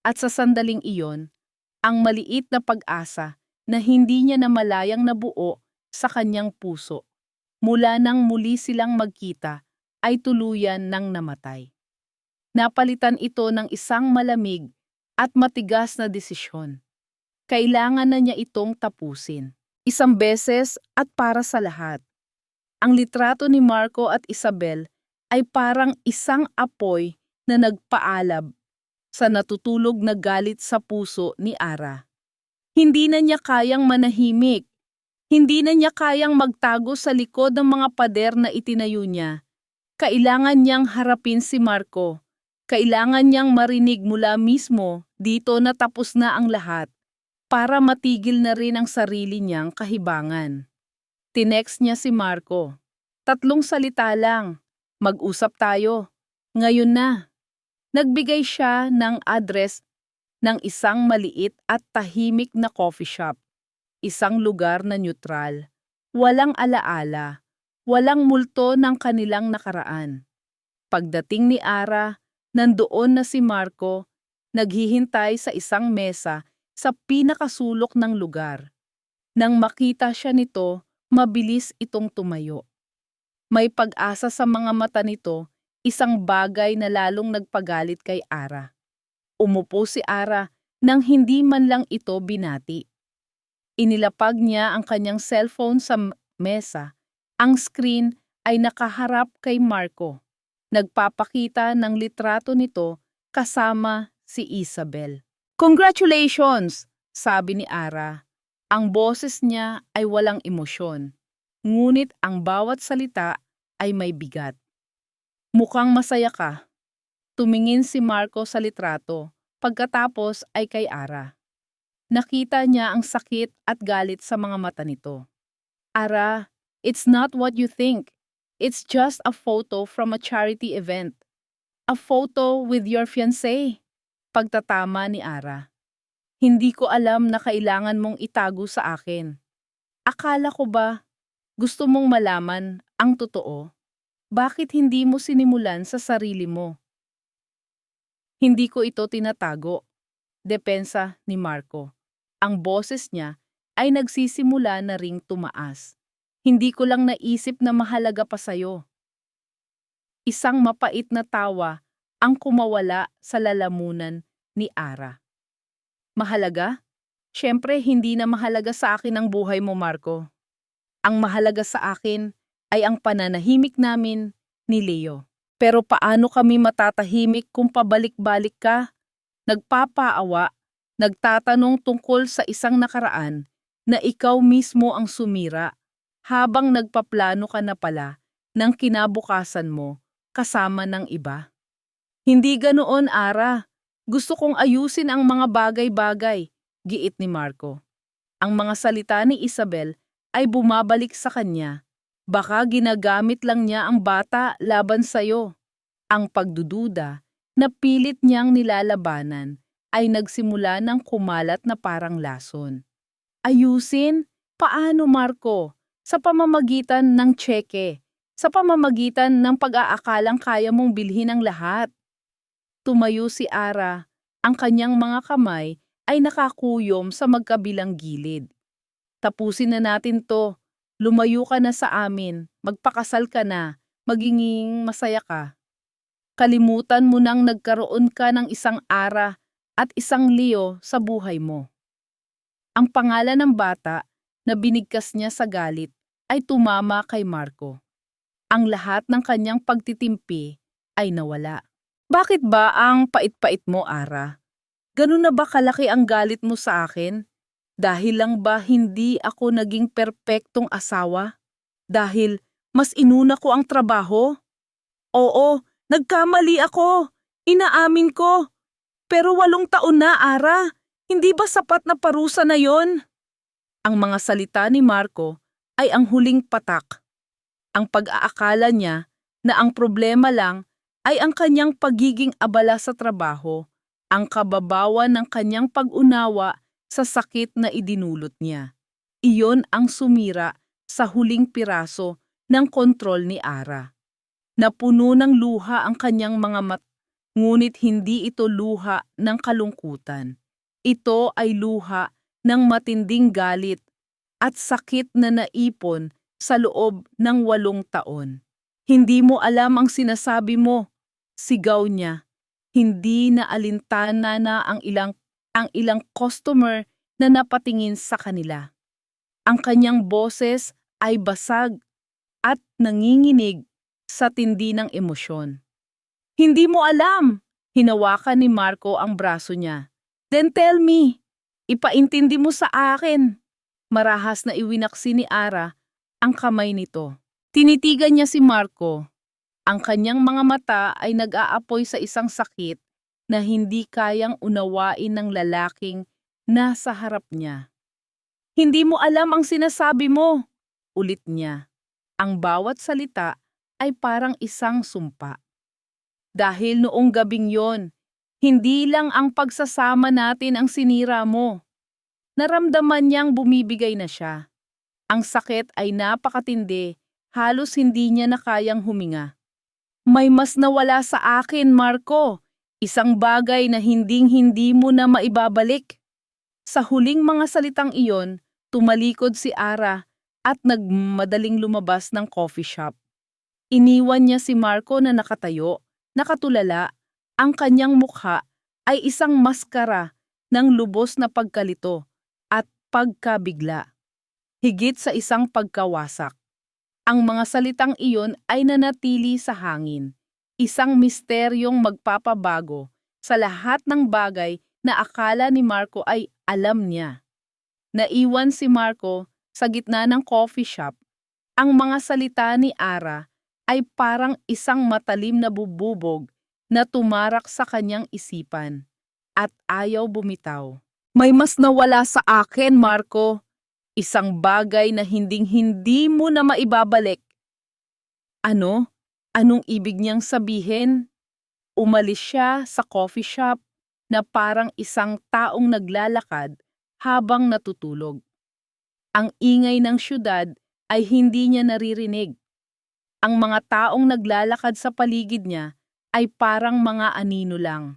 Speaker 1: At sa sandaling iyon, ang maliit na pag-asa na hindi niya namalayang nabuo sa kanyang puso. Mula nang muli silang magkita, ay tuluyan ng namatay. Napalitan ito ng isang malamig at matigas na desisyon. Kailangan na niya itong tapusin. Isang beses at para sa lahat. Ang litrato ni Marco at Isabel ay parang isang apoy na nagpaalab sa natutulog na galit sa puso ni Ara. Hindi na niya kayang manahimik. Hindi na niya kayang magtago sa likod ng mga pader na itinayo niya. Kailangan niyang harapin si Marco. Kailangan niyang marinig mula mismo dito na tapos na ang lahat para matigil na rin ang sarili niyang kahibangan. Tinext niya si Marco. 3 salita lang. Mag-usap tayo. Ngayon na. Nagbigay siya ng address ng isang maliit at tahimik na coffee shop. Isang lugar na neutral. Walang alaala. Walang multo ng kanilang nakaraan. Pagdating ni Ara, nandoon na si Marco, naghihintay sa isang mesa sa pinakasulok ng lugar. Nang makita siya nito, mabilis itong tumayo. May pag-asa sa mga mata nito, isang bagay na lalong nagpagalit kay Ara. Umupo si Ara nang hindi man lang ito binati. Inilapag niya ang kanyang cellphone sa mesa. Ang screen ay nakaharap kay Marco. Nagpapakita ng litrato nito kasama si Isabel. "Congratulations!" sabi ni Ara. Ang boses niya ay walang emosyon, ngunit ang bawat salita ay may bigat. "Mukhang masaya ka." Tumingin si Marco sa litrato, pagkatapos ay kay Ara. Nakita niya ang sakit at galit sa mga mata nito. "Ara, it's not what you think. It's just a photo from a charity event. A photo with your fiancé." Pagtatama ni Ara. "Hindi ko alam na kailangan mong itago sa akin. Akala ko ba gusto mong malaman ang totoo? Bakit hindi mo sinimulan sa sarili mo?" "Hindi ko ito tinatago." Depensa ni Marco. Ang boses niya ay nagsisimula na ring tumaas. "Hindi ko lang naisip na mahalaga pa sa'yo." Isang mapait na tawa ang kumawala sa lalamunan ni Ara. "Mahalaga? Siyempre hindi na mahalaga sa akin ang buhay mo, Marco. Ang mahalaga sa akin ay ang pananahimik namin ni Leo. Pero paano kami matatahimik kung pabalik-balik ka? Nagpapaawa, nagtatanong tungkol sa isang nakaraan na ikaw mismo ang sumira habang nagpaplano ka na pala ng kinabukasan mo kasama ng iba." "Hindi ganoon, Ara. Gusto kong ayusin ang mga bagay-bagay," giit ni Marco. Ang mga salita ni Isabel ay bumabalik sa kanya. Baka ginagamit lang niya ang bata laban sa'yo. Ang pagdududa na pilit niyang nilalabanan ay nagsimula ng kumalat na parang lason. "Ayusin? Paano, Marco? Sa pamamagitan ng tseke, sa pamamagitan ng pag-aakalang kaya mong bilhin ang lahat." Tumayo si Ara. Ang kanyang mga kamay ay nakakuyom sa magkabilang gilid. "Tapusin na natin to. Lumayo ka na sa amin. Magpakasal ka na. Magiging masaya ka. Kalimutan mo nang nagkaroon ka ng isang Ara at isang Leo sa buhay mo." Ang pangalan ng bata na binigkas niya sa galit ay tumama kay Marco. Ang lahat ng kanyang pagtitimpi ay nawala. "Bakit ba ang pait-pait mo, Ara? Ganun na ba kalaki ang galit mo sa akin? Dahil lang ba hindi ako naging perpektong asawa? Dahil mas inuna ko ang trabaho? Oo, nagkamali ako. Inaamin ko. Pero 8 taon na, Ara. Hindi ba sapat na parusa na yon?" Ang mga salita ni Marco ay ang huling patak. Ang pag-aakala niya na ang problema lang ay ang kanyang pagiging abala sa trabaho, ang kababawan ng kanyang pag-unawa sa sakit na idinulot niya. Iyon ang sumira sa huling piraso ng kontrol ni Ara. Napuno ng luha ang kanyang mga mata, ngunit hindi ito luha ng kalungkutan. Ito ay luha ng matinding galit at sakit na naipon sa loob ng 8 taon. Hindi mo alam ang sinasabi mo, sigaw niya. Hindi na alintana na ang ilang customer na napatingin sa kanila. Ang kanyang boses ay basag at nanginginig sa tindi ng emosyon. Hindi mo alam! Hinawakan ni Marco ang braso niya. Then tell me, ipaintindi mo sa akin. Marahas na iwinaksi ni Ara ang kamay nito. Tinitigan niya si Marco. Ang kanyang mga mata ay nag-aapoy sa isang sakit na hindi kayang unawain ng lalaking nasa harap niya. Hindi mo alam ang sinasabi mo, ulit niya. Ang bawat salita ay parang isang sumpa. Dahil noong gabing yon, hindi lang ang pagsasama natin ang sinira mo. Naramdaman niyang bumibigay na siya. Ang sakit ay napakatindi, halos hindi niya na kayang huminga. May mas nawala sa akin, Marco. Isang bagay na hinding-hindi mo na maibabalik. Sa huling mga salitang iyon, tumalikod si Ara at nagmadaling lumabas ng coffee shop. Iniwan niya si Marco na nakatayo, nakatulala. Ang kanyang mukha ay isang maskara ng lubos na pagkalito at pagkabigla. Higit sa isang pagkawasak. Ang mga salitang iyon ay nanatili sa hangin. Isang misteryong magpapabago sa lahat ng bagay na akala ni Marco ay alam niya. Naiwan si Marco sa gitna ng coffee shop. Ang mga salita ni Ara ay parang isang matalim na bububog na tumarak sa kanyang isipan at ayaw bumitaw. May mas nawala sa akin, Marco. Isang bagay na hinding-hindi mo na maibabalik. Ano? Anong ibig niyang sabihin? Umalis siya sa coffee shop na parang isang taong naglalakad habang natutulog. Ang ingay ng syudad ay hindi niya naririnig. Ang mga taong naglalakad sa paligid niya ay parang mga anino lang.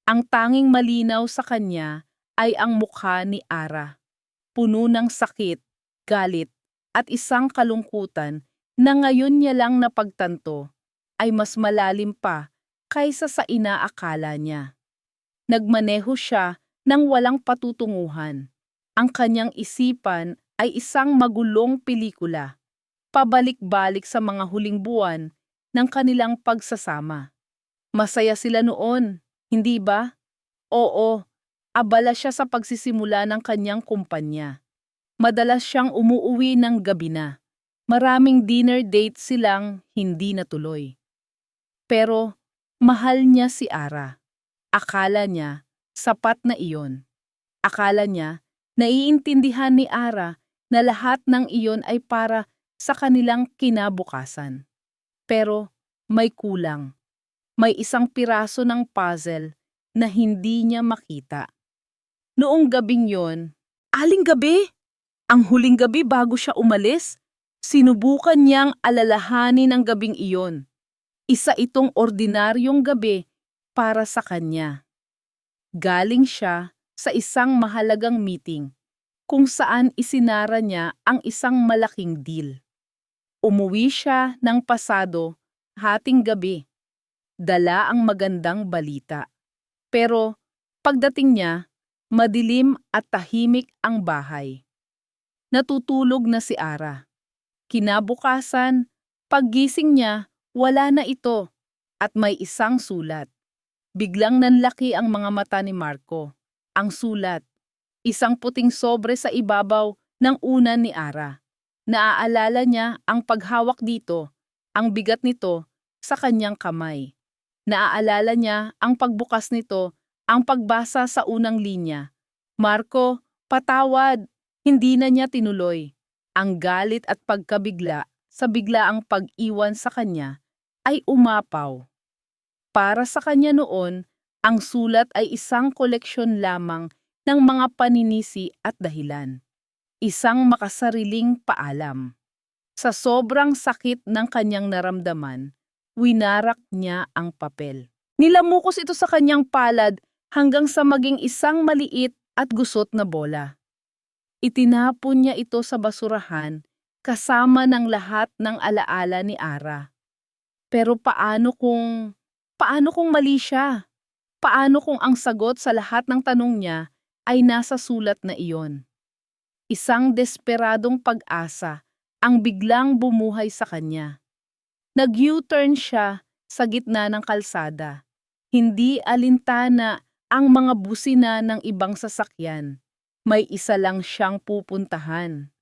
Speaker 1: Ang tanging malinaw sa kanya ay ang mukha ni Ara. Puno ng sakit, galit, at isang kalungkutan na ngayon niya lang napagtanto ay mas malalim pa kaysa sa inaakala niya. Nagmaneho siya ng walang patutunguhan. Ang kanyang isipan ay isang magulong pelikula, pabalik-balik sa mga huling buwan ng kanilang pagsasama. Masaya sila noon, hindi ba? Oo, abala siya sa pagsisimula ng kanyang kumpanya. Madalas siyang umuuwi ng gabi na. Maraming dinner date silang hindi natuloy. Pero mahal niya si Ara. Akala niya sapat na iyon. Akala niya naiintindihan ni Ara na lahat ng iyon ay para sa kanilang kinabukasan. Pero may kulang. May isang piraso ng puzzle na hindi niya makita. Noong gabing yon, aling gabi? Ang huling gabi bago siya umalis, sinubukan niyang alalahanin ang gabing iyon. Isa itong ordinaryong gabi para sa kanya. Galing siya sa isang mahalagang meeting kung saan isinara niya ang isang malaking deal. Umuwi siya ng pasado, hating gabi. Dala ang magandang balita. Pero pagdating niya, madilim at tahimik ang bahay. Natutulog na si Ara. Kinabukasan, paggising niya, wala na ito at may isang sulat. Biglang nanlaki ang mga mata ni Marco. Ang sulat, isang puting sobre sa ibabaw ng unan ni Ara. Naaalala niya ang paghawak dito, ang bigat nito sa kanyang kamay. Naaalala niya ang pagbukas nito, ang pagbasa sa unang linya. Marco, patawad, hindi na niya tinuloy. Ang galit at pagkabigla sa biglaang pag-iwan sa kanya ay umapaw. Para sa kanya noon, ang sulat ay isang koleksyon lamang ng mga paninisi at dahilan. Isang makasariling paalam. Sa sobrang sakit ng kanyang naramdaman, winarak niya ang papel. Nilamukos ito sa kanyang palad hanggang sa maging isang maliit at gusot na bola. Itinapon niya ito sa basurahan kasama ng lahat ng alaala ni Ara. Pero paano kung mali siya? Paano kung ang sagot sa lahat ng tanong niya ay nasa sulat na iyon? Isang desperadong pag-asa ang biglang bumuhay sa kanya. Nag-U-turn siya sa gitna ng kalsada. Hindi alintana ang mga busina ng ibang sasakyan. May isa lang siyang pupuntahan.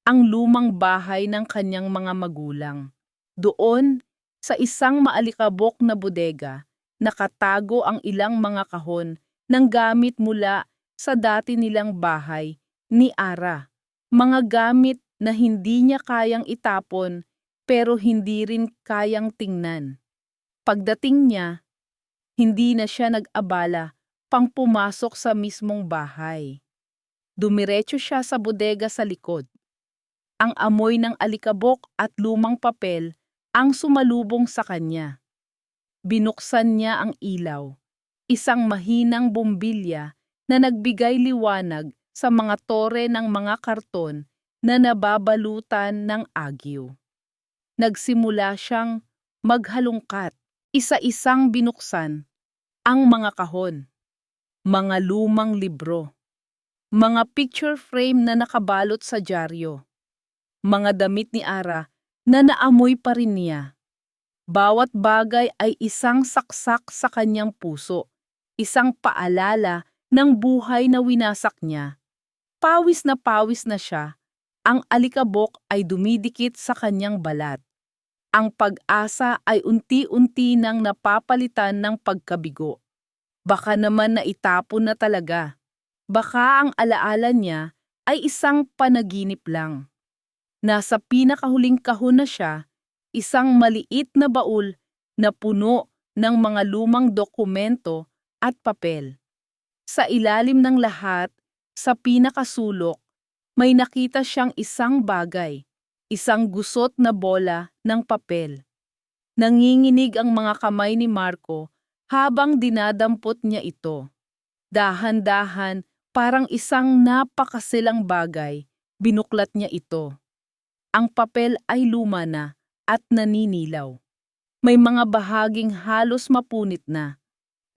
Speaker 1: Ang lumang bahay ng kanyang mga magulang. Doon, sa isang maalikabok na bodega, nakatago ang ilang mga kahon ng gamit mula sa dati nilang bahay ni Ara. Mga gamit na hindi niya kayang itapon pero hindi rin kayang tingnan. Pagdating niya, hindi na siya nag-abala pang pumasok sa mismong bahay. Dumiretso siya sa bodega sa likod. Ang amoy ng alikabok at lumang papel ang sumalubong sa kanya. Binuksan niya ang ilaw, isang mahinang bombilya na nagbigay liwanag sa mga tore ng mga karton na nababalutan ng agyo. Nagsimula siyang maghalungkat, isa-isang binuksan ang mga kahon, mga lumang libro, mga picture frame na nakabalot sa dyaryo, mga damit ni Ara na naamoy pa rin niya. Bawat bagay ay isang saksak sa kanyang puso, isang paalala ng buhay na winasak niya. Pawis na siya, ang alikabok ay dumidikit sa kanyang balat. Ang pag-asa ay unti-unti nang napapalitan ng pagkabigo. Baka naman naitapon na talaga. Baka ang alaala niya ay isang panaginip lang. Nasa pinakahuling kahon na siya, isang maliit na baul na puno ng mga lumang dokumento at papel. Sa ilalim ng lahat, sa pinakasulok, may nakita siyang isang bagay, isang gusot na bola ng papel. Nanginginig ang mga kamay ni Marco habang dinadampot niya ito. Dahan-dahan, parang isang napakasilang bagay, binuklat niya ito. Ang papel ay luma na at naninilaw. May mga bahaging halos mapunit na,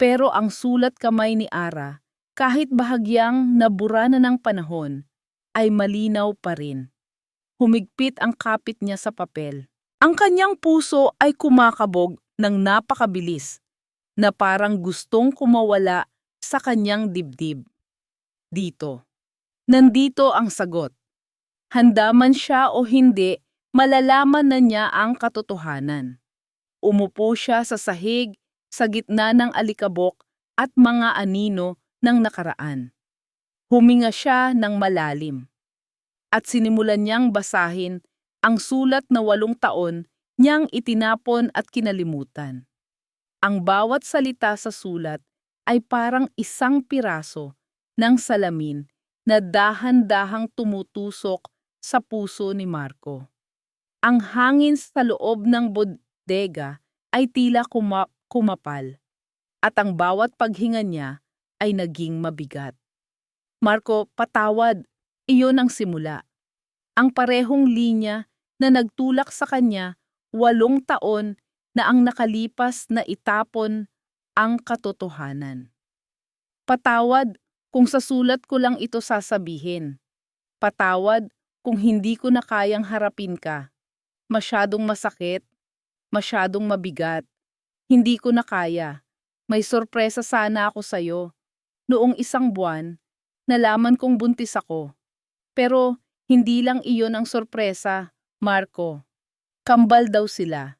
Speaker 1: pero ang sulat kamay ni Ara, kahit bahagyang nabura na ng panahon, ay malinaw pa rin. Humigpit ang kapit niya sa papel. Ang kanyang puso ay kumakabog ng napakabilis, na parang gustong kumawala sa kanyang dibdib. Nandito ang sagot. Handa man siya o hindi, malalaman na niya ang katotohanan. Umupo siya sa sahig, sa gitna ng alikabok at mga anino ng nakaraan. Huminga siya ng malalim. At sinimulan niyang basahin ang sulat na 8 taon niyang itinapon at kinalimutan. Ang bawat salita sa sulat ay parang isang piraso ng salamin na dahan-dahang tumutusok sa puso ni Marco. Ang hangin sa loob ng bodega ay tila kumapal, at ang bawat paghinga niya ay naging mabigat. Marco, patawad, iyon ang simula. Ang parehong linya na nagtulak sa kanya 8 taon na ang nakalipas na itapon ang katotohanan. Patawad kung sa sulat ko lang ito sasabihin. Patawad kung hindi ko na kayang harapin ka. Masyadong masakit, masyadong mabigat. Hindi ko na kaya. May sorpresa sana ako sa'yo. Noong 1 buwan, nalaman kong buntis ako. Pero hindi lang iyon ang sorpresa, Marco. Kambal daw sila.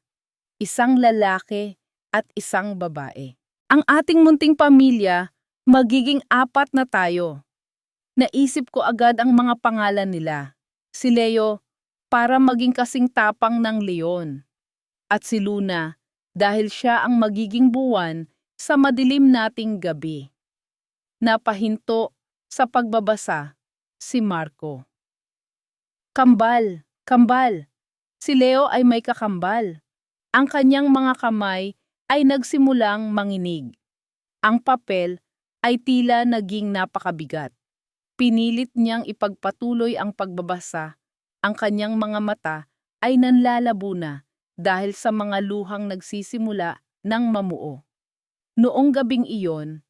Speaker 1: Isang lalaki at isang babae. Ang ating munting pamilya, magiging 4 na tayo. Naisip ko agad ang mga pangalan nila. Si Leo, para maging kasing tapang ng leon. At si Luna, dahil siya ang magiging buwan sa madilim nating gabi. Napahinto Sa pagbabasa, si Marco. Kambal, kambal. Si Leo ay may kakambal. Ang kanyang mga kamay ay nagsimulang manginig. Ang papel ay tila naging napakabigat. Pinilit niyang ipagpatuloy ang pagbabasa. Ang kanyang mga mata ay nanlalabo na dahil sa mga luhang nagsisimula ng mamuo. Noong gabing iyon,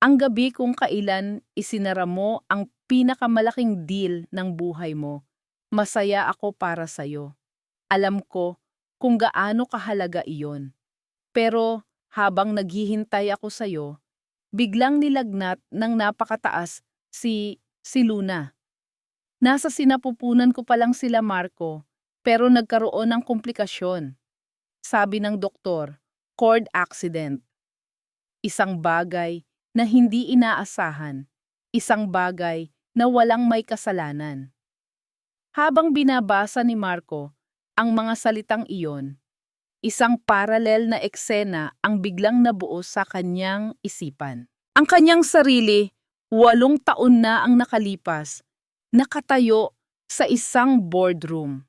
Speaker 1: ang gabi kung kailan isinara mo ang pinakamalaking deal ng buhay mo, masaya ako para sa'yo. Alam ko kung gaano kahalaga iyon. Pero habang naghihintay ako sa'yo, biglang nilagnat ng napakataas si Luna. Nasa sinapupunan ko pa lang sila Marco, pero nagkaroon ng komplikasyon. Sabi ng doktor, cord accident. Isang bagay na hindi inaasahan. Isang bagay na walang may kasalanan. Habang binabasa ni Marco ang mga salitang iyon, isang paralel na eksena ang biglang nabuo sa kanyang isipan. Ang kanyang sarili, 8 taon na ang nakalipas, nakatayo sa isang boardroom.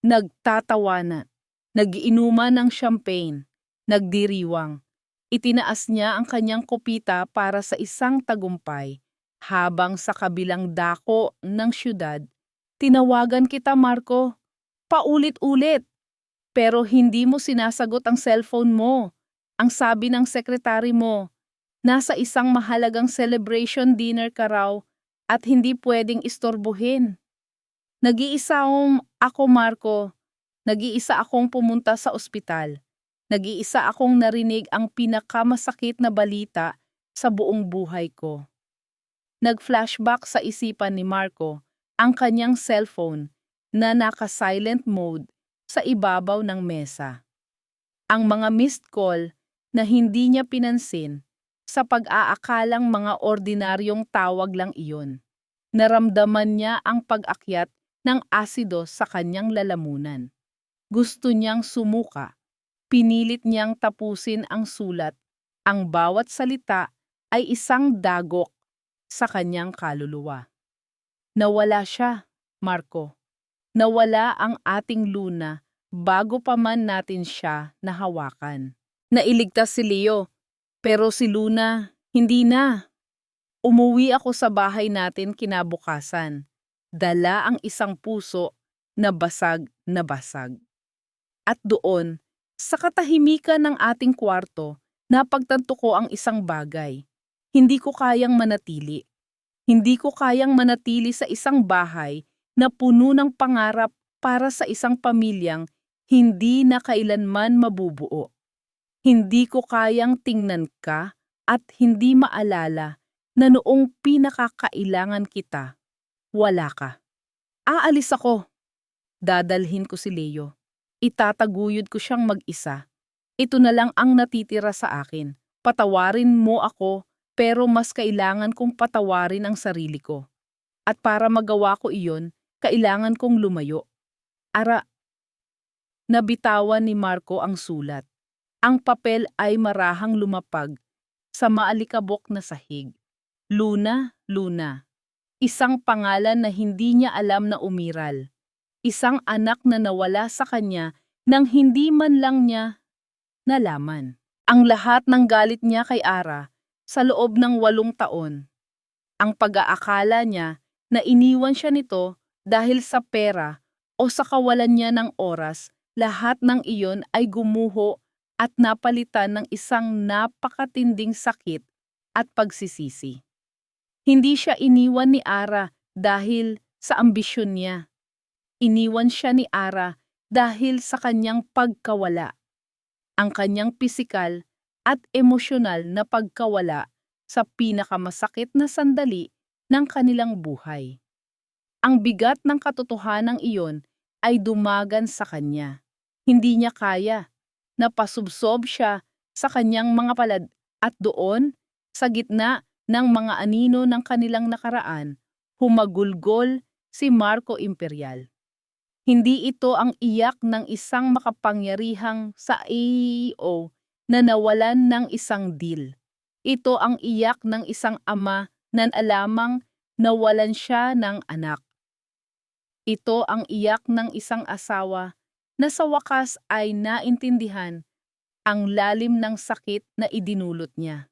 Speaker 1: Nagtatawanan, nag-iinuman ng champagne, nagdiriwang. Itinaas niya ang kanyang kopita para sa isang tagumpay, habang sa kabilang dako ng syudad, tinawagan kita Marco, paulit-ulit. Pero hindi mo sinasagot ang cellphone mo. Ang sabi ng sekretary mo, nasa isang mahalagang celebration dinner ka raw at hindi pwedeng istorbohin. Nag-iisa ako Marco, nag-iisa akong pumunta sa ospital. Nag-iisa akong narinig ang pinakamasakit na balita sa buong buhay ko. Nag-flashback sa isipan ni Marco ang kanyang cellphone na naka-silent mode sa ibabaw ng mesa. Ang mga missed call na hindi niya pinansin sa pag-aakalang mga ordinaryong tawag lang iyon. Naramdaman niya ang pag-akyat ng asido sa kanyang lalamunan. Gusto niyang sumuka. Pinilit niyang tapusin ang sulat. Ang bawat salita ay isang dagok sa kanyang kaluluwa. Nawala siya, Marco. Nawala ang ating Luna bago pa man natin siya nahawakan. Nailigtas si Leo, pero si Luna, hindi na. Umuwi ako sa bahay natin kinabukasan. Dala ang isang puso na basag na basag. At doon, sa katahimikan ng ating kwarto, napagtanto ko ang isang bagay. Hindi ko kayang manatili. Hindi ko kayang manatili sa isang bahay na puno ng pangarap para sa isang pamilyang hindi na kailanman mabubuo. Hindi ko kayang tingnan ka at hindi maalala na noong pinakakailangan kita, wala ka. Aalis ako. Dadalhin ko si Leo. Itataguyod ko siyang mag-isa. Ito na lang ang natitira sa akin. Patawarin mo ako, pero mas kailangan kong patawarin ang sarili ko. At para magawa ko iyon, kailangan kong lumayo. Nabitawan ni Marco ang sulat. Ang papel ay marahang lumapag sa maalikabok na sahig. Luna, Luna. Isang pangalan na hindi niya alam na umiral. Isang anak na nawala sa kanya nang hindi man lang niya nalaman. Ang lahat ng galit niya kay Ara sa loob ng 8 taon. Ang pag-aakala niya na iniwan siya nito dahil sa pera o sa kawalan niya ng oras, lahat ng iyon ay gumuho at napalitan ng isang napakatinding sakit at pagsisisi. Hindi siya iniwan ni Ara dahil sa ambisyon niya. Iniwan siya ni Ara dahil sa kanyang pagkawala. Ang kanyang pisikal at emosyonal na pagkawala sa pinakamasakit na sandali ng kanilang buhay. Ang bigat ng katotohanang iyon ay dumagan sa kanya. Hindi niya kaya. Napasubsob siya sa kanyang mga palad at doon, sa gitna ng mga anino ng kanilang nakaraan, humagulgol si Marco Imperial. Hindi ito ang iyak ng isang makapangyarihang sa CEO na nawalan ng isang deal. Ito ang iyak ng isang ama na alamang Nawalan siya ng anak. Ito ang iyak ng isang asawa na sa wakas ay naintindihan ang lalim ng sakit na idinulot niya.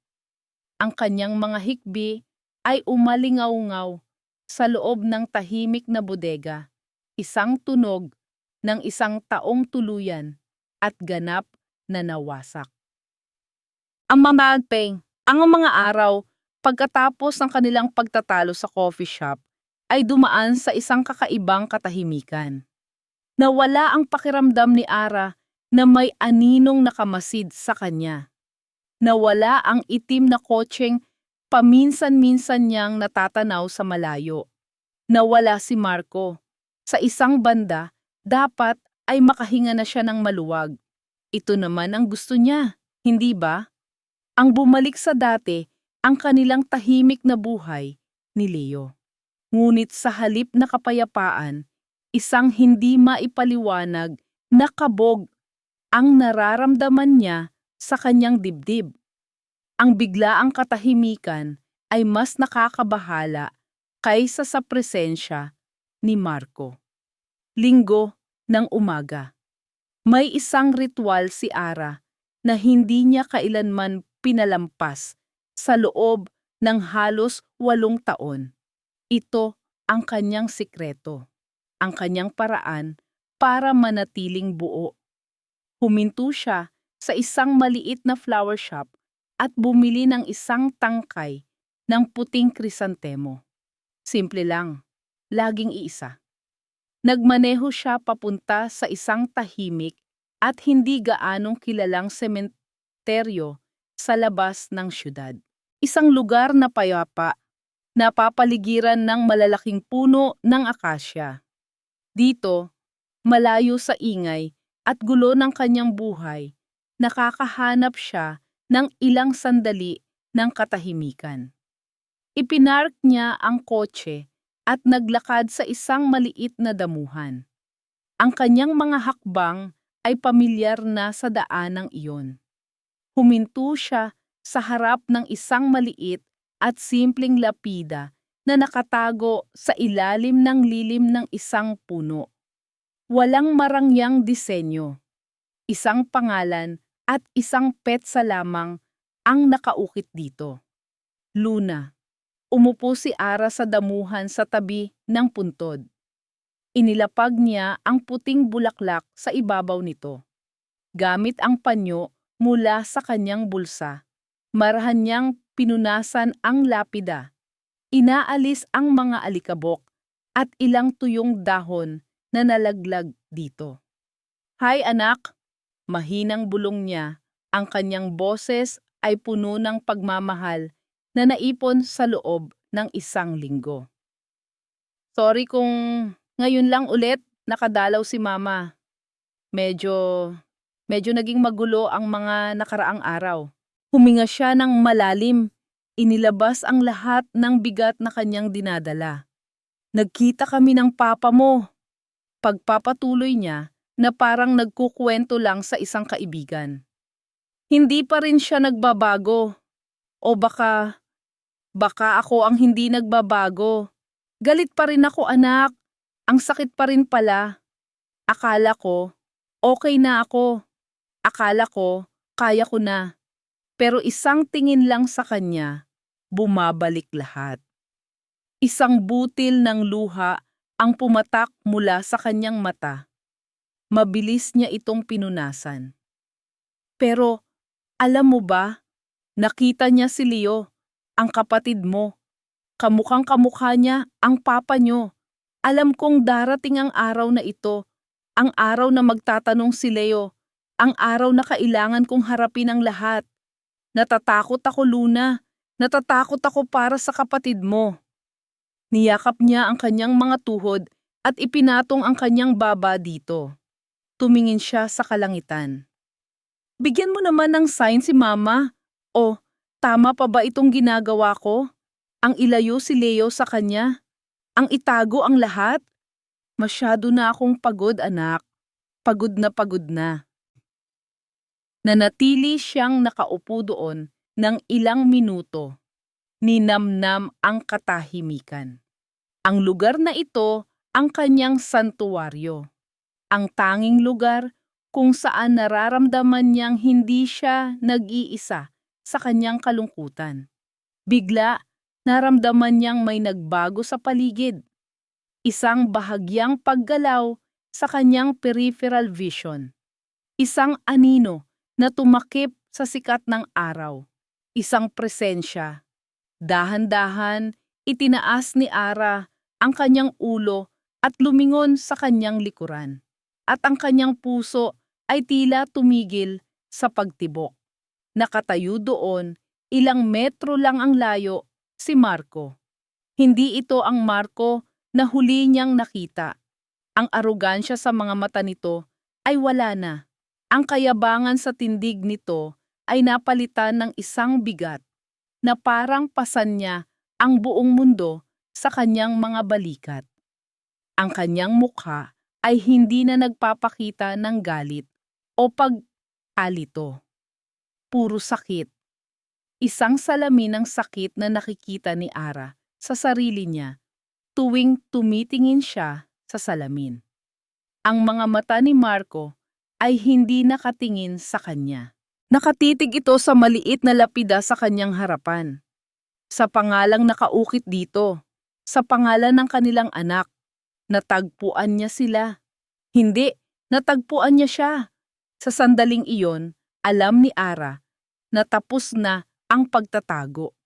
Speaker 1: Ang kanyang mga hikbi ay umalingaw-ngaw sa loob ng tahimik na bodega, isang tunog ng isang taong tuluyan at ganap na nawasak. Ang mga araw pagkatapos ng kanilang pagtatalo sa coffee shop ay dumaan sa isang kakaibang katahimikan. Nawala ang pakiramdam ni Ara na may aninong nakamasid sa kanya. Nawala ang itim na kotseng paminsan-minsan niyang natatanaw sa malayo. Nawala si Marco. Sa isang banda, dapat ay makahinga na siya ng maluwag. Ito naman ang gusto niya, hindi ba? Ang bumalik sa dati, ang kanilang tahimik na buhay ni Leo. Ngunit sa halip na kapayapaan, isang hindi maipaliwanag na kabog ang nararamdaman niya sa kanyang dibdib. Ang biglaang katahimikan ay mas nakakabahala kaysa sa presensya ni Marco. Linggo ng umaga. May isang ritual si Ara na hindi niya kailanman pinalampas sa loob ng halos 8 taon. Ito ang kanyang sikreto, ang kanyang paraan para manatiling buo. Huminto siya sa isang maliit na flower shop at bumili ng isang tangkay ng puting krisantemo. Simple lang, laging iisa. Nagmaneho siya papunta sa isang tahimik at hindi gaanong kilalang sementeryo sa labas ng syudad. Isang lugar na payapa, napapaligiran ng malalaking puno ng akasya. Dito, malayo sa ingay at gulo ng kanyang buhay, nakakahanap siya ng ilang sandali ng katahimikan. Ipinark niya ang kotse at naglakad sa isang maliit na damuhan. Ang kanyang mga hakbang ay pamilyar na sa daanang iyon. Huminto siya sa harap ng isang maliit at simpleng lapida na nakatago sa ilalim ng lilim ng isang puno. Walang marangyang disenyo, isang pangalan at isang petsa lamang ang nakaukit dito. Luna. Umupo si Ara sa damuhan sa tabi ng puntod. Inilapag niya ang puting bulaklak sa ibabaw nito. Gamit ang panyo mula sa kanyang bulsa, marahan niyang pinunasan ang lapida. Inaalis ang mga alikabok at ilang tuyong dahon na nalaglag dito. "Hay anak," mahinang bulong niya, ang kanyang boses ay puno ng pagmamahal na naipon sa loob ng 1 linggo. "Sorry kung ngayon lang ulit nakadalaw si Mama. Medyo naging magulo ang mga nakaraang araw." Huminga siya ng malalim, inilabas ang lahat ng bigat na kanyang dinadala. "Nagkita kami ng papa mo." Pagpapatuloy niya na parang nagkukuwento lang sa isang kaibigan. "Hindi pa rin siya nagbabago. O baka ako ang hindi nagbabago. Galit pa rin ako, anak. Ang sakit pa rin pala. Akala ko, okay na ako. Akala ko, kaya ko na." Pero isang tingin lang sa kanya, bumabalik lahat. Isang butil ng luha ang pumatak mula sa kanyang mata. Mabilis niya itong pinunasan. "Pero, alam mo ba, nakita niya si Leo, ang kapatid mo. Kamukhang kamukha niya ang papa niyo. Alam kong darating ang araw na ito, ang araw na magtatanong si Leo, ang araw na kailangan kong harapin ang lahat. Natatakot ako, Luna. Natatakot ako para sa kapatid mo." Niyakap niya ang kanyang mga tuhod at ipinatong ang kanyang baba dito. Tumingin siya sa kalangitan. "Bigyan mo naman ng sign si Mama. O, tama pa ba itong ginagawa ko? Ang ilayo si Leo sa kanya? Ang itago ang lahat? Masyado na akong pagod, anak. Pagod na pagod na." Nanatili siyang nakaupo doon ng ilang minuto. Ninamnam ang katahimikan. Ang lugar na ito ang kanyang santuwaryo. Ang tanging lugar kung saan nararamdaman niyang hindi siya nag-iisa sa kanyang kalungkutan. Bigla, naramdaman niyang may nagbago sa paligid. Isang bahagyang paggalaw sa kanyang peripheral vision. Isang anino na tumakip sa sikat ng araw. Isang presensya. Dahan-dahan, itinaas ni Ara ang kanyang ulo at lumingon sa kanyang likuran. At ang kanyang puso ay tila tumigil sa pagtibok. Nakatayo doon, ilang metro lang ang layo, si Marco. Hindi ito ang Marco na huli niyang nakita. Ang arogansya sa mga mata nito ay wala na. Ang kayabangan sa tindig nito ay napalitan ng isang bigat na parang pasan niya ang buong mundo sa kanyang mga balikat. Ang kanyang mukha ay hindi na nagpapakita ng galit o pag-alito. Puro sakit. Isang salamin ng sakit na nakikita ni Ara sa sarili niya tuwing tumitingin siya sa salamin. Ang mga mata ni Marco ay hindi nakatingin sa kanya. Nakatitig ito sa maliit na lapida sa kanyang harapan. Sa pangalang nakaukit dito, sa pangalan ng kanilang anak, natagpuan niya sila. Hindi, natagpuan niya siya. Sa sandaling iyon, alam ni Ara na tapos na ang pagtatago.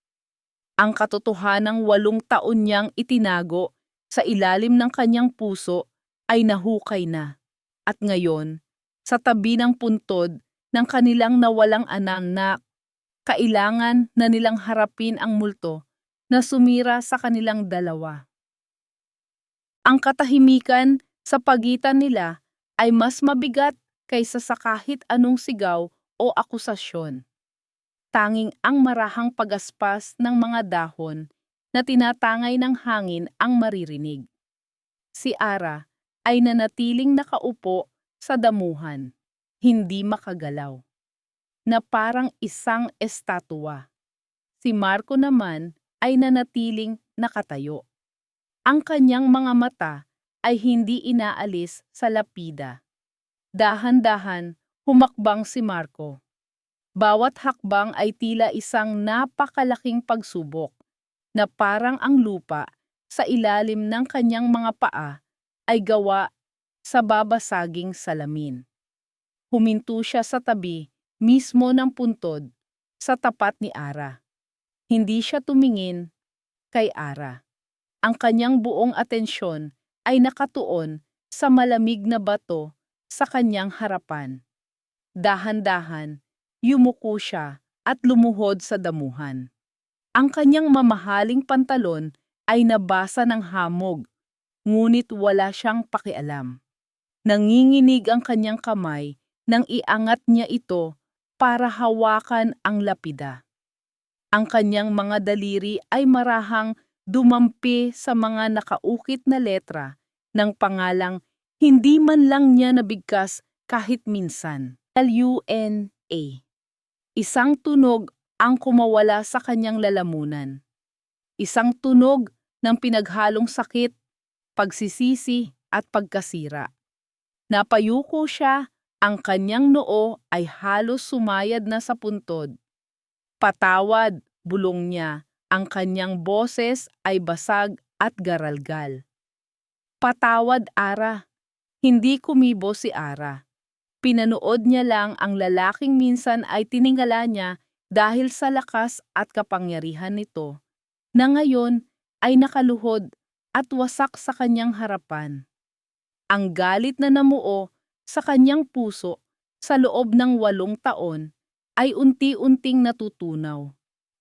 Speaker 1: Ang katotohanang 8 taon niyang itinago sa ilalim ng kanyang puso ay nahukay na. At ngayon, sa tabi ng puntod ng kanilang nawalang anak na kailangan na nilang harapin ang multo na sumira sa kanilang dalawa. Ang katahimikan sa pagitan nila ay mas mabigat kaysa sa kahit anong sigaw o akusasyon. Tanging ang marahang pagaspas ng mga dahon na tinatangay ng hangin ang maririnig. Si Ara ay nanatiling nakaupo sa damuhan, hindi makagalaw, na parang isang estatwa. Si Marco naman ay nanatiling nakatayo. Ang kanyang mga mata ay hindi inaalis sa lapida. Dahan-dahan, humakbang si Marco. Bawat hakbang ay tila isang napakalaking pagsubok na parang ang lupa sa ilalim ng kanyang mga paa ay gawa sa babasaging salamin. Huminto siya sa tabi mismo ng puntod sa tapat ni Ara. Hindi siya tumingin kay Ara. Ang kanyang buong atensyon ay nakatuon sa malamig na bato sa kanyang harapan. Dahan-dahan, yumuko siya at lumuhod sa damuhan. Ang kanyang mamahaling pantalon ay nabasa ng hamog, ngunit wala siyang pakialam. Nanginginig ang kanyang kamay nang iangat niya ito para hawakan ang lapida. Ang kanyang mga daliri ay marahang dumampi sa mga nakaukit na letra ng pangalang hindi man lang niya nabigkas kahit minsan. LUNA. Isang tunog ang kumawala sa kanyang lalamunan. Isang tunog ng pinaghalong sakit, pagsisisi at pagkasira. Napayuko siya, ang kanyang noo ay halos sumayad na sa puntod. Patawad, bulong niya, ang kanyang boses ay basag at garalgal. Patawad, Ara. Hindi kumibo si Ara. Pinanood niya lang ang lalaking minsan ay tiningala niya dahil sa lakas at kapangyarihan nito, na ngayon ay nakaluhod at wasak sa kanyang harapan. Ang galit na namuo sa kanyang puso sa loob ng 8 taon ay unti-unting natutunaw,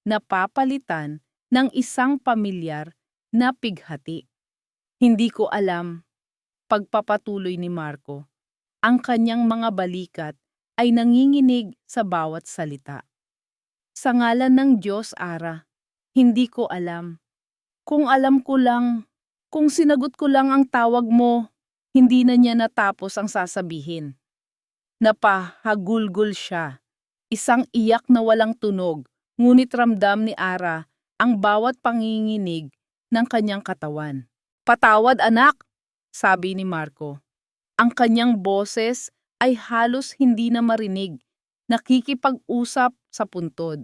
Speaker 1: napapalitan ng isang pamilyar na pighati. Hindi ko alam, pagpapatuloy ni Marco. Ang kanyang mga balikat ay nanginginig sa bawat salita. Sa ngalan ng Diyos, Ara, hindi ko alam. Kung alam ko lang, kung sinagot ko lang ang tawag mo, hindi na niya natapos ang sasabihin. Napahagulgol siya. Isang iyak na walang tunog, ngunit ramdam ni Ara ang bawat panginginig ng kanyang katawan. "Patawad anak," sabi ni Marco. Ang kanyang boses ay halos hindi na marinig, nakikipag-usap sa puntod.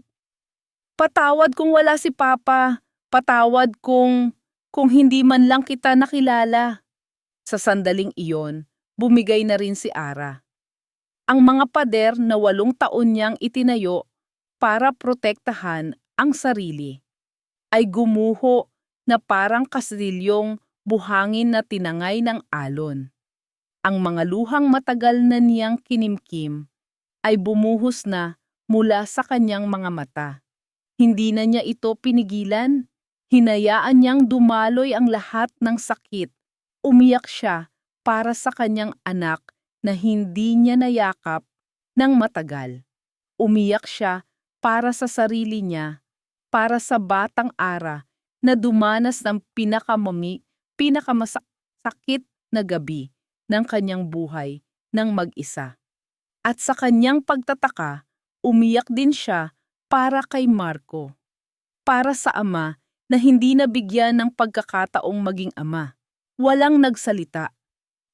Speaker 1: "Patawad kung wala si Papa. Patawad kung hindi man lang kita nakilala." Sa sandaling iyon, bumigay na rin si Ara. Ang mga pader na 8 taon niyang itinayo para protektahan ang sarili ay gumuho na parang kastilyong buhangin na tinangay ng alon. Ang mga luhang matagal na niyang kinimkim ay bumuhos na mula sa kanyang mga mata. Hindi na niya ito pinigilan. Hinayaan niyang dumaloy ang lahat ng sakit. Umiyak siya para sa kanyang anak na hindi niya nayakap ng matagal. Umiyak siya para sa sarili niya, para sa batang Ara na dumanas ng pinakamasakit na gabi ng kanyang buhay ng mag-isa. At sa kanyang pagtataka, umiyak din siya para kay Marco, para sa ama na hindi nabigyan ng pagkakataong maging ama. Walang nagsalita.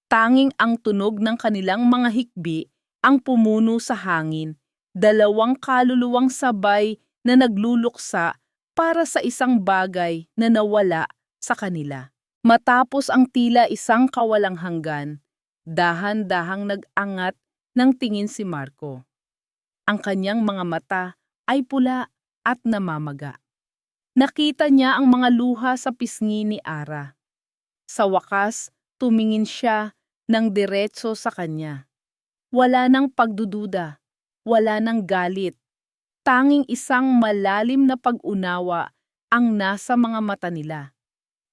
Speaker 1: Tanging ang tunog ng kanilang mga hikbi ang pumuno sa hangin, 2 kaluluwang sabay na nagluluksa para sa isang bagay na nawala sa kanila. Matapos ang tila isang kawalang hanggan, dahan-dahang nag-angat ng tingin si Marco. Ang kanyang mga mata ay pula at namamaga. Nakita niya ang mga luha sa pisngi ni Ara. Sa wakas, tumingin siya ng diretso sa kanya. Wala nang pagdududa, wala nang galit. Tanging isang malalim na pag-unawa ang nasa mga mata nila.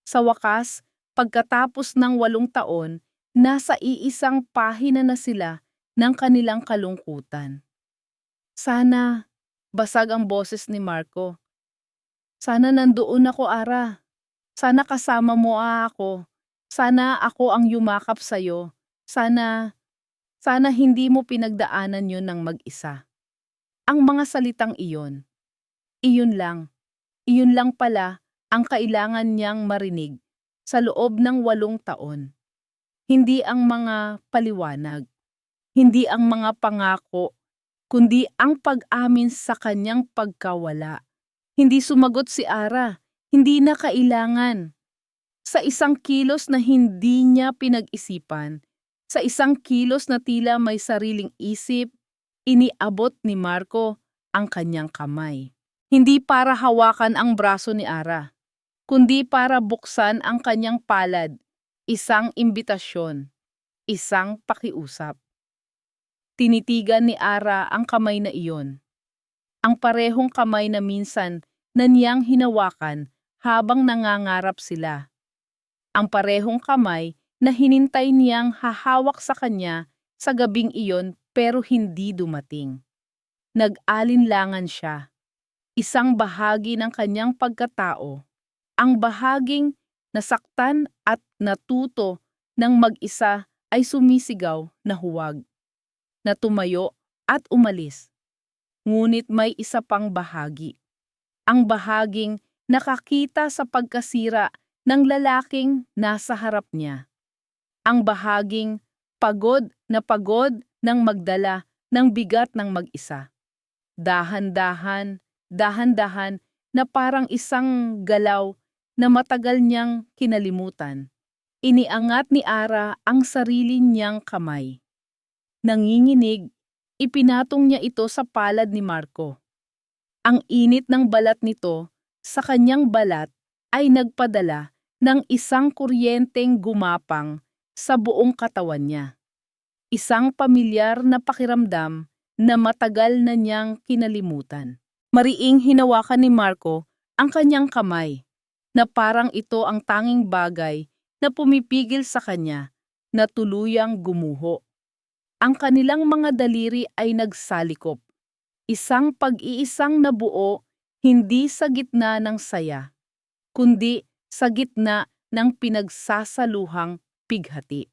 Speaker 1: Sa wakas, pagkatapos ng 8 taon, nasa iisang pahina na sila ng kanilang kalungkutan. Sana, basag ang boses ni Marco. Sana nandoon ako, Ara. Sana kasama mo ako. Sana ako ang yumakap sa'yo. Sana hindi mo pinagdaanan yun ng mag-isa. Ang mga salitang iyon lang pala ang kailangan niyang marinig sa loob ng 8 taon. Hindi ang mga paliwanag, hindi ang mga pangako, kundi ang pag-amin sa kanyang pagkawala. Hindi sumagot si Ara, hindi na kailangan. Sa isang kilos na hindi niya pinag-isipan, sa isang kilos na tila may sariling isip, iniabot ni Marco ang kanyang kamay. Hindi para hawakan ang braso ni Ara, kundi para buksan ang kanyang palad, isang imbitasyon, isang pakiusap. Tinitigan ni Ara ang kamay na iyon. Ang parehong kamay na minsan na niyang hinawakan habang nangangarap sila. Ang parehong kamay na hinintay niyang hahawak sa kanya sa gabing iyon pero hindi dumating. Nag-alinlangan siya. Isang bahagi ng kanyang pagkatao, ang bahaging nasaktan at natuto ng mag-isa ay sumisigaw na huwag, na tumayo at umalis. Ngunit may isa pang bahagi. Ang bahaging nakakita sa pagkasira ng lalaking nasa harap niya. Ang bahaging pagod ng magdala ng bigat ng mag-isa. Dahan-dahan na parang isang galaw na matagal niyang kinalimutan. Iniangat ni Ara ang sarili niyang kamay. Nanginginig, ipinatong niya ito sa palad ni Marco. Ang init ng balat nito sa kanyang balat ay nagpadala ng isang kuryenteng gumapang sa buong katawan niya. Isang pamilyar na pakiramdam na matagal na niyang kinalimutan. Mariing hinawakan ni Marco ang kanyang kamay, na parang ito ang tanging bagay na pumipigil sa kanya na tuluyang gumuho. Ang kanilang mga daliri ay nagsalikop. Isang pag-iisang nabuo hindi sa gitna ng saya, kundi sa gitna ng pinagsasaluhang pighati.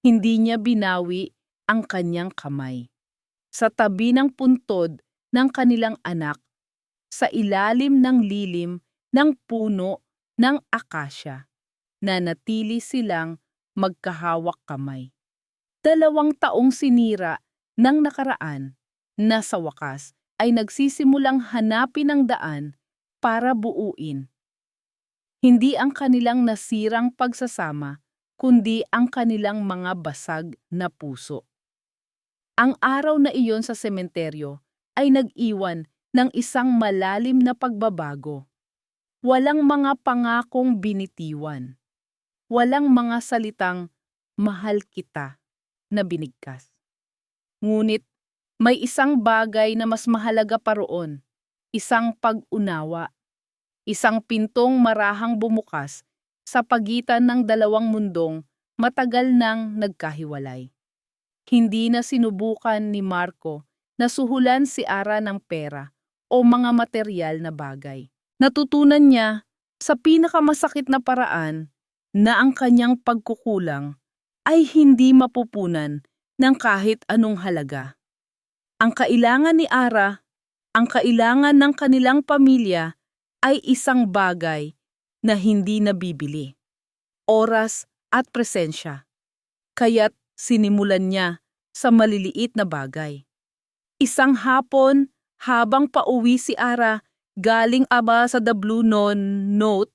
Speaker 1: Hindi niya binawi ang kanyang kamay. Sa tabi ng puntod ng kanilang anak, sa ilalim ng lilim ng puno ng akasya. Nanatili silang magkahawak kamay. 2 taong sinira ng nakaraan na sa wakas ay nagsisimulang hanapin ang daan para buuin. Hindi ang kanilang nasirang pagsasama, kundi ang kanilang mga basag na puso. Ang araw na iyon sa sementeryo ay nag-iwan ng isang malalim na pagbabago. Walang mga pangakong binitiwan. Walang mga salitang mahal kita na binigkas. Ngunit may isang bagay na mas mahalaga pa roon, isang pag-unawa, isang pintong marahang bumukas sa pagitan ng 2 mundong matagal nang nagkahiwalay. Hindi na sinubukan ni Marco na suhulan si Ara ng pera o mga materyal na bagay. Natutunan niya sa pinakamasakit na paraan na ang kanyang pagkukulang ay hindi mapupunan ng kahit anong halaga. Ang kailangan ni Ara, ang kailangan ng kanilang pamilya ay isang bagay na hindi nabibili. Oras at presensya. Kaya't sinimulan niya sa maliliit na bagay. Isang hapon, habang pauwi si Ara, galing sa The Blue Note,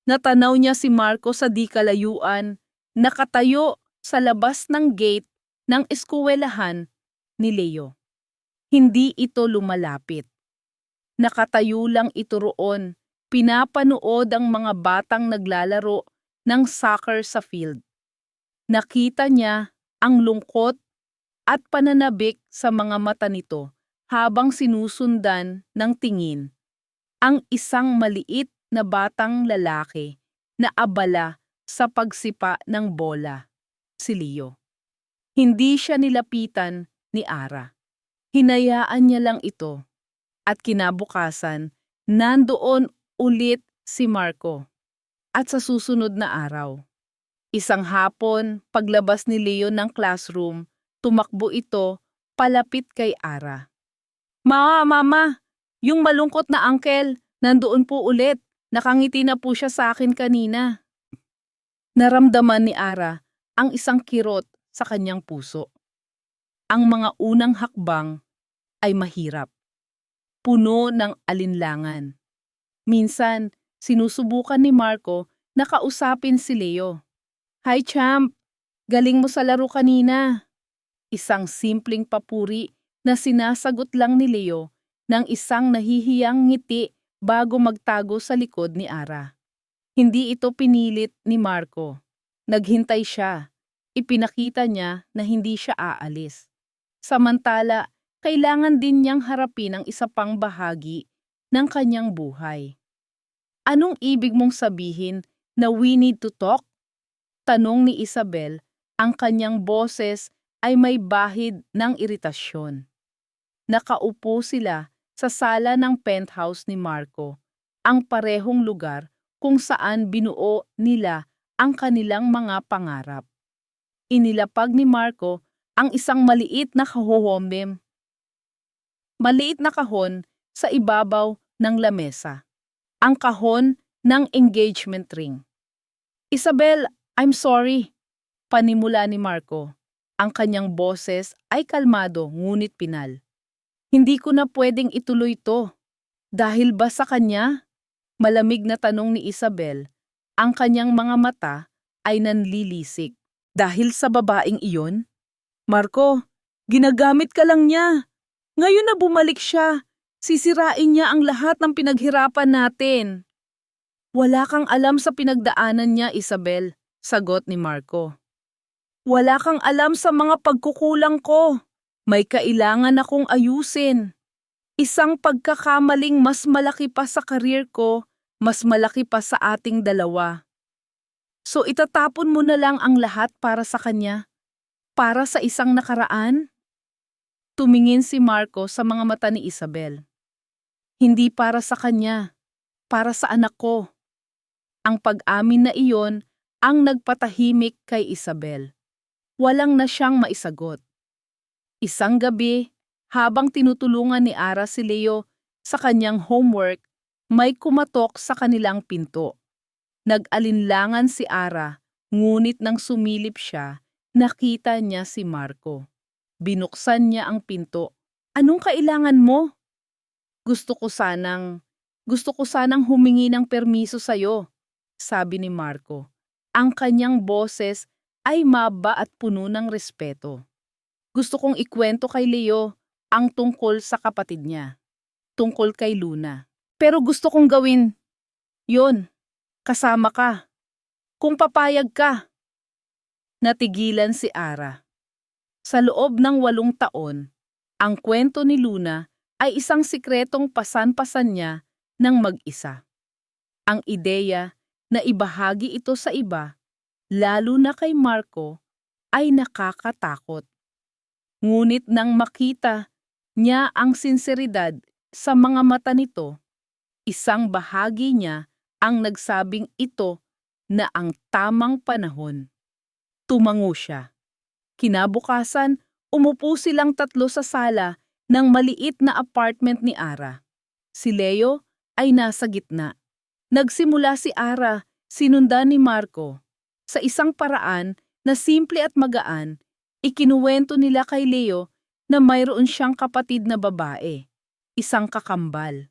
Speaker 1: natanaw niya si Marco sa di kalayuan, nakatayo sa labas ng gate ng eskwelahan ni Leo. Hindi ito lumalapit. Nakatayo lang ito roon, pinapanood ang mga batang naglalaro ng soccer sa field. Nakita niya ang lungkot at pananabik sa mga mata nito habang sinusundan ng tingin ang isang maliit na batang lalaki na abala sa pagsipa ng bola, si Leo. Hindi siya nilapitan ni Ara. Hinayaan niya lang ito at kinabukasan nandoon ulit si Marco. At sa susunod na araw, isang hapon paglabas ni Leo ng classroom, tumakbo ito palapit kay Ara. Mama, yung malungkot na uncle, nandoon po ulit. Nakangiti na po siya sa akin kanina. Naramdaman ni Ara ang isang kirot sa kanyang puso. Ang mga unang hakbang ay mahirap, puno ng alinlangan. Minsan, sinusubukan ni Marco na kausapin si Leo. Hi champ, galing mo sa laro kanina. Isang simpleng papuri na sinasagot lang ni Leo ng isang nahihiyang ngiti bago magtago sa likod ni Ara. Hindi ito pinilit ni Marco. Naghintay siya. Ipinakita niya na hindi siya aalis. Samantala, kailangan din niyang harapin ang isa pang bahagi ng kanyang buhay. Anong ibig mong sabihin na we need to talk? Tanong ni Isabel, ang kanyang boses ay may bahid ng iritasyon. Nakaupo sila sa sala ng penthouse ni Marco, ang parehong lugar kung saan binuo nila ang kanilang mga pangarap. Inilapag ni Marco ang isang maliit na kahon sa ibabaw ng lamesa. Ang kahon ng engagement ring. Isabel, I'm sorry, panimula ni Marco. Ang kanyang boses ay kalmado ngunit pinal. Hindi ko na pwedeng ituloy to. Dahil ba sa kanya? Malamig na tanong ni Isabel. Ang kanyang mga mata ay nanlilisik. Dahil sa babaeng iyon? Marco, ginagamit ka lang niya. Ngayon na bumalik siya, sisirain niya ang lahat ng pinaghirapan natin. Wala kang alam sa pinagdaanan niya, Isabel, sagot ni Marco. Wala kang alam sa mga pagkukulang ko. May kailangan akong ayusin. Isang pagkakamaling mas malaki pa sa karir ko, mas malaki pa sa ating dalawa. So itatapon mo na lang ang lahat para sa kanya? Para sa isang nakaraan? Tumingin si Marco sa mga mata ni Isabel. Hindi para sa kanya, para sa anak ko. Ang pag-amin na iyon ang nagpatahimik kay Isabel. Walang na siyang maisagot. Isang gabi, habang tinutulungan ni Ara si Leo sa kanyang homework, May kumatok sa kanilang pinto. Nag-alinlangan si Ara, ngunit nang sumilip siya, nakita niya si Marco. Binuksan niya ang pinto. Anong kailangan mo? Gusto ko sanang, gusto ko sanang humingi ng permiso sa'yo, sabi ni Marco. Ang kanyang boses ay maba at puno ng respeto. Gusto kong ikwento kay Leo ang tungkol sa kapatid niya, tungkol kay Luna. Pero gusto kong gawin yon, kasama ka. Kung papayag ka. Natigilan si Ara. Sa loob ng 8 taon, ang kwento ni Luna ay isang sikretong pasan-pasan niya ng mag-isa. Ang ideya na ibahagi ito sa iba, lalo na kay Marco, ay nakakatakot. Ngunit nang makita niya ang sinseridad sa mga mata nito, isang bahagi niya ang nagsabing ito na ang tamang panahon. Tumango siya. Kinabukasan, umupo silang 3 sa sala ng maliit na apartment ni Ara. Si Leo ay nasa gitna. Nagsimula si Ara, sinundan ni Marco. Sa isang paraan na simple at magaan, ikinuwento nila kay Leo na mayroon siyang kapatid na babae, isang kakambal.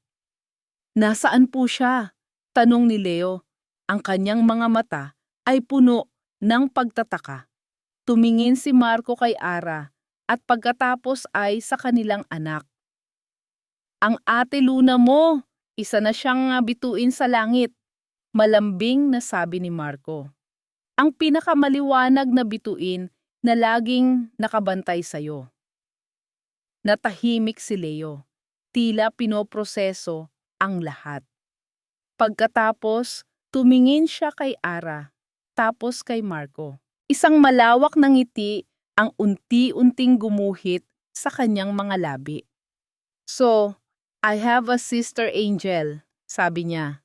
Speaker 1: Nasaan po siya? Tanong ni Leo. Ang kanyang mga mata ay puno ng pagtataka. Tumingin si Marco kay Ara at pagkatapos ay sa kanilang anak. Ang ate Luna mo, isa na siyang bituin sa langit, malambing na sabi ni Marco. Ang pinakamaliwanag na bituin na laging nakabantay sa'yo. Natahimik si Leo, tila pinoproseso ang lahat. Pagkatapos, tumingin siya kay Ara, tapos kay Marco. Isang malawak na ngiti ang unti-unting gumuhit sa kanyang mga labi. So, I have a sister angel, sabi niya.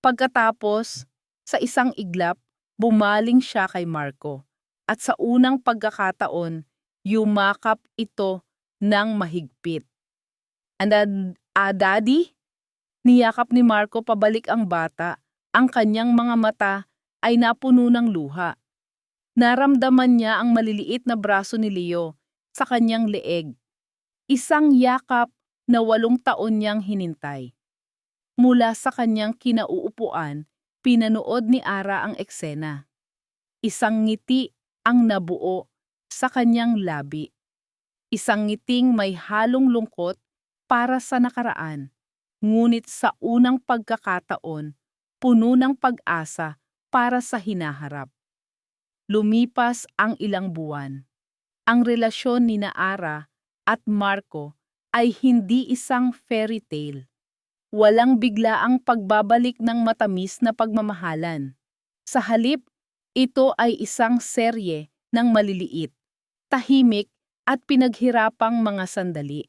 Speaker 1: Pagkatapos, sa isang iglap, bumaling siya kay Marco at sa unang pagkakataon, yumakap ito ng mahigpit. Daddy? Niyakap ni Marco pabalik ang bata. Ang kanyang mga mata ay napuno ng luha. Naramdaman niya ang maliliit na braso ni Leo sa kanyang leeg. Isang yakap na 8 taon niyang hinintay. Mula sa kanyang kinauupuan, pinanood ni Ara ang eksena. Isang ngiti ang nabuo sa kanyang labi. Isang ngiting may halong lungkot para sa nakaraan. Ngunit sa unang pagkakataon, puno ng pag-asa para sa hinaharap. Lumipas ang ilang buwan. Ang relasyon ni Ara at Marco ay hindi isang fairy tale. Walang biglaang pagbabalik ng matamis na pagmamahalan. Sa halip, ito ay isang serye ng maliliit, tahimik at pinaghirapang mga sandali.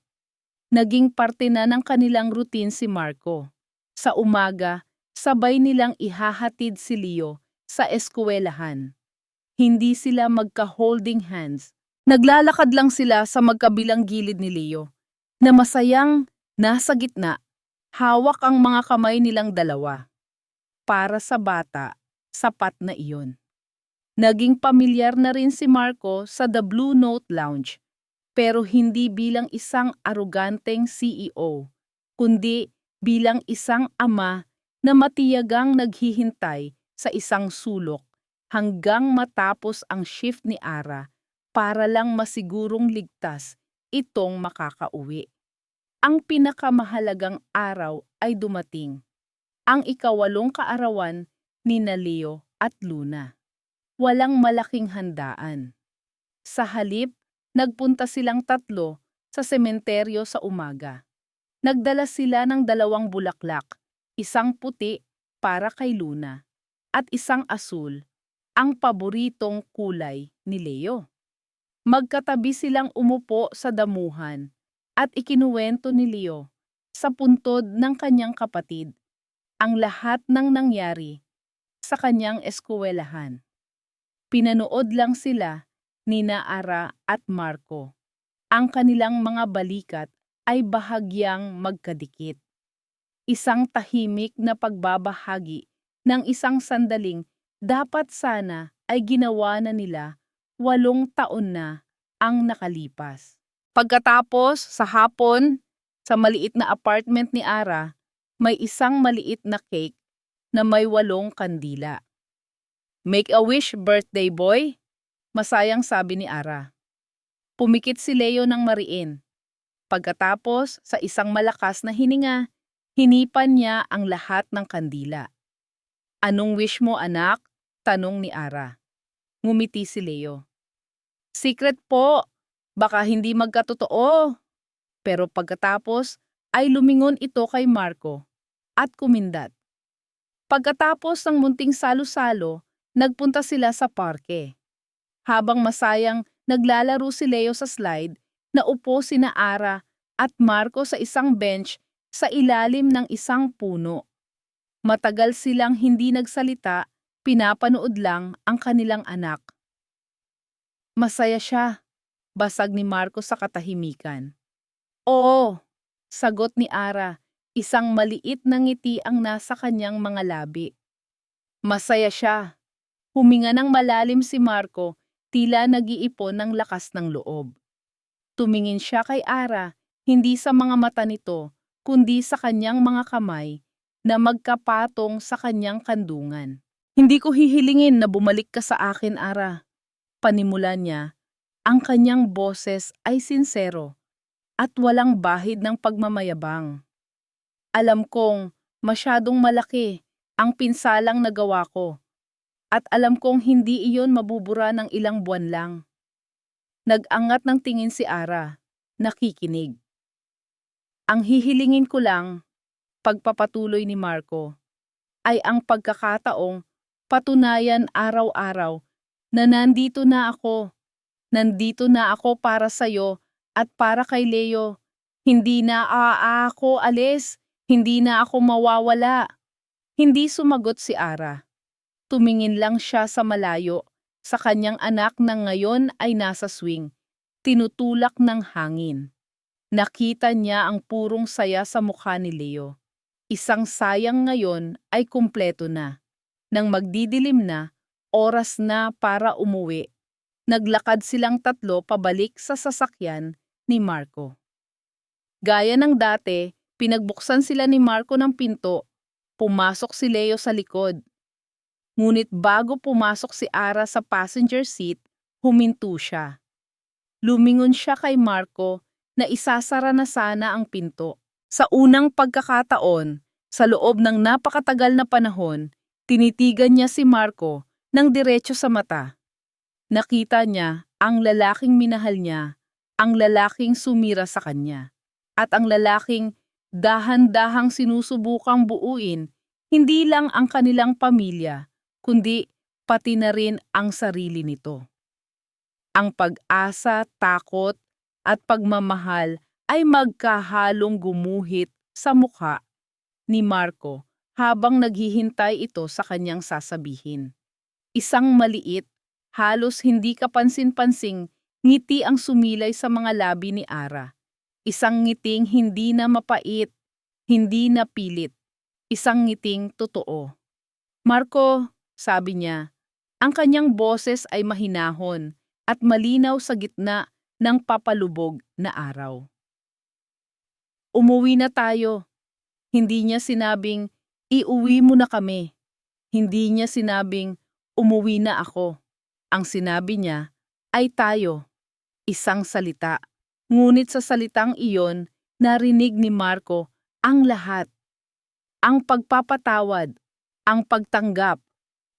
Speaker 1: Naging parte na ng kanilang routine si Marco. Sa umaga, sabay nilang ihahatid si Leo sa eskwelahan. Hindi sila magka-holding hands. Naglalakad lang sila sa magkabilang gilid ni Leo, na masayang nasa gitna, hawak ang mga kamay nilang dalawa. Para sa bata, sapat na iyon. Naging pamilyar na rin si Marco sa The Blue Note Lounge, pero hindi bilang isang aruganteng CEO, kundi bilang isang ama na matiyagang naghihintay sa isang sulok hanggang matapos ang shift ni Ara para lang masigurong ligtas itong makakauwi. Ang pinakamahalagang araw ay dumating, ang ika-8 kaarawan ni Leo at Luna. Walang malaking handaan. Sa halip, nagpunta silang 3 sa sementeryo sa umaga. Nagdala sila ng 2 bulaklak, isang puti para kay Luna, at isang asul, ang paboritong kulay ni Leo. Magkatabi silang umupo sa damuhan at ikinuwento ni Leo sa puntod ng kanyang kapatid ang lahat ng nangyari sa kanyang eskwelahan. Pinanood lang sila ni Ara at Marco. Ang kanilang mga balikat ay bahagyang magkadikit. isang tahimik na pagbabahagi ng isang sandaling dapat sana ay ginawa na nila 8 taon na ang nakalipas. Pagkatapos sa hapon, sa maliit na apartment ni Ara, may isang maliit na cake na may 8 kandila. "Make a wish, birthday boy," masayang sabi ni Ara. Pumikit si Leo ng mariin. Pagkatapos sa isang malakas na hininga, hinipan niya ang lahat ng kandila. "Anong wish mo, anak?" tanong ni Ara. Ngumiti si Leo. "Secret po, baka hindi magkatotoo." Pero pagkatapos ay lumingon ito kay Marco at kumindat. Pagkatapos ng munting salo-salo, nagpunta sila sa parke. Habang masayang naglalaro si Leo sa slide, naupo sina Ara at Marco sa isang bench sa ilalim ng isang puno. Matagal silang hindi nagsalita, pinapanood lang ang kanilang anak. "Masaya siya," basag ni Marco sa katahimikan. "Oo," sagot ni Ara, isang maliit na ngiti ang nasa kanyang mga labi. "Masaya siya." Huminga ng malalim si Marco, tila nag-iipon ng lakas ng loob. Tumingin siya kay Ara, hindi sa mga mata nito, kundi sa kanyang mga kamay na magkapatong sa kanyang kandungan. "Hindi ko hihilingin na bumalik ka sa akin, Ara." Panimula niya, ang kanyang boses ay sinsero at walang bahid ng pagmamayabang. "Alam kong masyadong malaki ang pinsalang nagawa ko at alam kong hindi iyon mabubura ng ilang buwan lang." Nag-angat ng tingin si Ara, nakikinig. "Ang hihilingin ko lang," pagpapatuloy ni Marco, "ay ang pagkakataong patunayan araw-araw na nandito na ako. Nandito na ako para sa'yo at para kay Leo. Hindi na ako alis, hindi na ako mawawala." Hindi sumagot si Ara. Tumingin lang siya sa malayo, sa kanyang anak na ngayon ay nasa swing, tinutulak ng hangin. Nakita niya ang purong saya sa mukha ni Leo. Isang sayang ngayon ay kumpleto na. Nang magdidilim na, oras na para umuwi. Naglakad silang tatlo pabalik sa sasakyan ni Marco. Gaya ng dati, pinagbuksan sila ni Marco ng pinto. Pumasok si Leo sa likod. Ngunit bago pumasok si Ara sa passenger seat, huminto siya. Lumingon siya kay Marco na isasara na sana ang pinto. Sa unang pagkakataon, sa loob ng napakatagal na panahon, tinitigan niya si Marco ng diretso sa mata. Nakita niya ang lalaking minahal niya, ang lalaking sumira sa kanya, at ang lalaking dahan-dahang sinusubukang buuin hindi lang ang kanilang pamilya, kundi pati na rin ang sarili nito. Ang pag-asa, takot, at pagmamahal ay magkahalong gumuhit sa mukha ni Marco habang naghihintay ito sa kanyang sasabihin. Isang maliit, halos hindi kapansin-pansing ngiti ang sumilay sa mga labi ni Ara. Isang ngiting hindi na mapait, hindi na pilit. Isang ngiting totoo. "Marco," sabi niya, ang kanyang boses ay mahinahon at malinaw sa gitna ng papalubog na araw. "Umuwi na tayo." Hindi niya sinabing, "Iuwi mo na kami." Hindi niya sinabing, "Umuwi na ako." Ang sinabi niya ay tayo. Isang salita. Ngunit sa salitang iyon, narinig ni Marco ang lahat. Ang pagpapatawad, ang pagtanggap,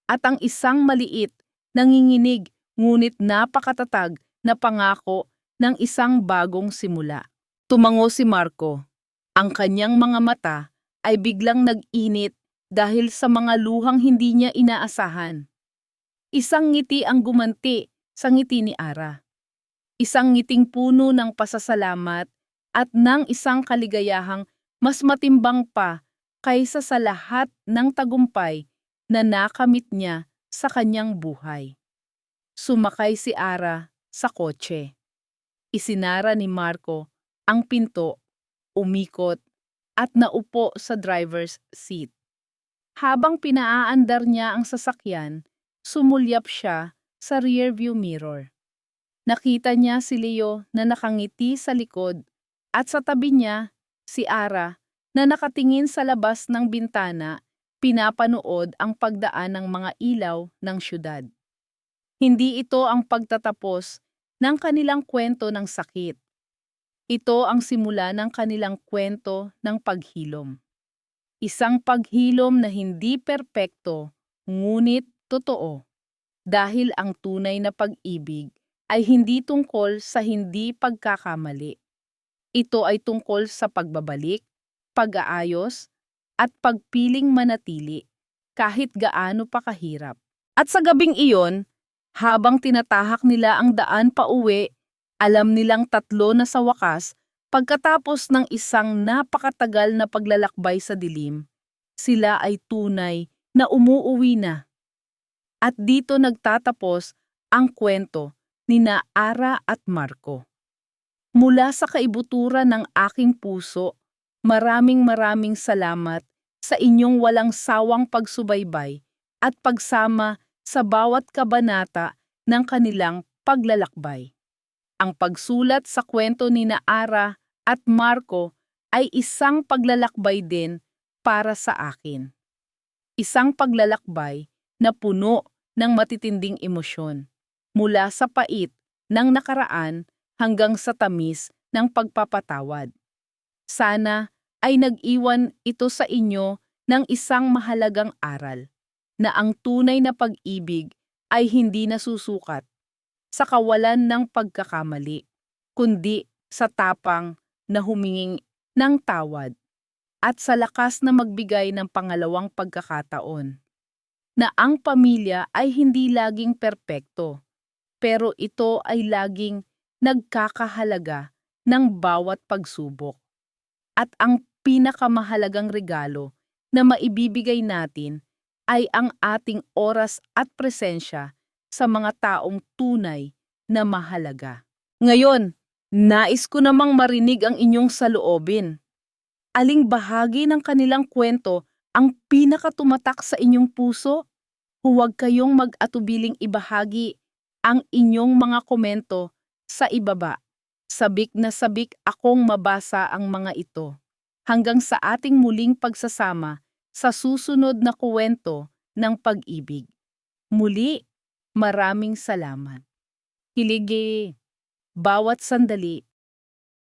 Speaker 1: at ang isang maliit, nanginginig ngunit napakatatag na pangako ng isang bagong simula. Tumango si Marco. Ang kanyang mga mata ay biglang nag-init dahil sa mga luhang hindi niya inaasahan. Isang ngiti ang gumanti sa ngiti ni Ara. Isang ngiting puno ng pasasalamat at ng isang kaligayahang mas matimbang pa kaysa sa lahat ng tagumpay na nakamit niya sa kanyang buhay. Sumakay si Ara sa kotse. Isinara ni Marco ang pinto, umikot, at naupo sa driver's seat. Habang pinaaandar niya ang sasakyan, sumulyap siya sa rearview mirror. Nakita niya si Leo na nakangiti sa likod at sa tabi niya si Ara na nakatingin sa labas ng bintana, pinapanood ang pagdaan ng mga ilaw ng syudad. Hindi ito ang pagtatapos ng kanilang kwento ng sakit. Ito ang simula ng kanilang kwento ng paghilom. Isang paghilom na hindi perpekto, ngunit totoo. Dahil ang tunay na pag-ibig ay hindi tungkol sa hindi pagkakamali. Ito ay tungkol sa pagbabalik, pag-aayos, at pagpiling manatili kahit gaano pa kahirap. At sa gabing iyon, habang tinatahak nila ang daan pauwi, alam nilang tatlo na sa wakas, pagkatapos ng isang napakatagal na paglalakbay sa dilim, sila ay tunay na umuuwi na. At dito nagtatapos ang kwento ni Ara at Marco. Mula sa kaibuturan ng aking puso, maraming salamat sa inyong walang sawang pagsubaybay at pagsama sa bawat kabanata ng kanilang paglalakbay. Ang pagsulat sa kwento ni Ara at Marco ay isang paglalakbay din para sa akin. Isang paglalakbay na puno ng matitinding emosyon, mula sa pait ng nakaraan hanggang sa tamis ng pagpapatawad. Sana ay nag-iwan ito sa inyo ng isang mahalagang aral, na ang tunay na pag-ibig ay hindi nasusukat sa kawalan ng pagkakamali, kundi sa tapang na huminging ng tawad at sa lakas na magbigay ng pangalawang pagkakataon. Na ang pamilya ay hindi laging perpekto, pero ito ay laging nagkakahalaga ng bawat pagsubok. At ang pinakamahalagang regalo na maibibigay natin ay ang ating oras at presensya sa mga taong tunay na mahalaga. Ngayon, nais ko namang marinig ang inyong saloobin. Aling bahagi ng kanilang kwento ang pinakatumatak sa inyong puso? Huwag kayong mag-atubiling ibahagi ang inyong mga komento sa ibaba. Sabik na sabik akong mabasa ang mga ito. Hanggang sa ating muling pagsasama sa susunod na kwento ng pag-ibig. Muli, maraming salamat. Hiligi, bawat sandali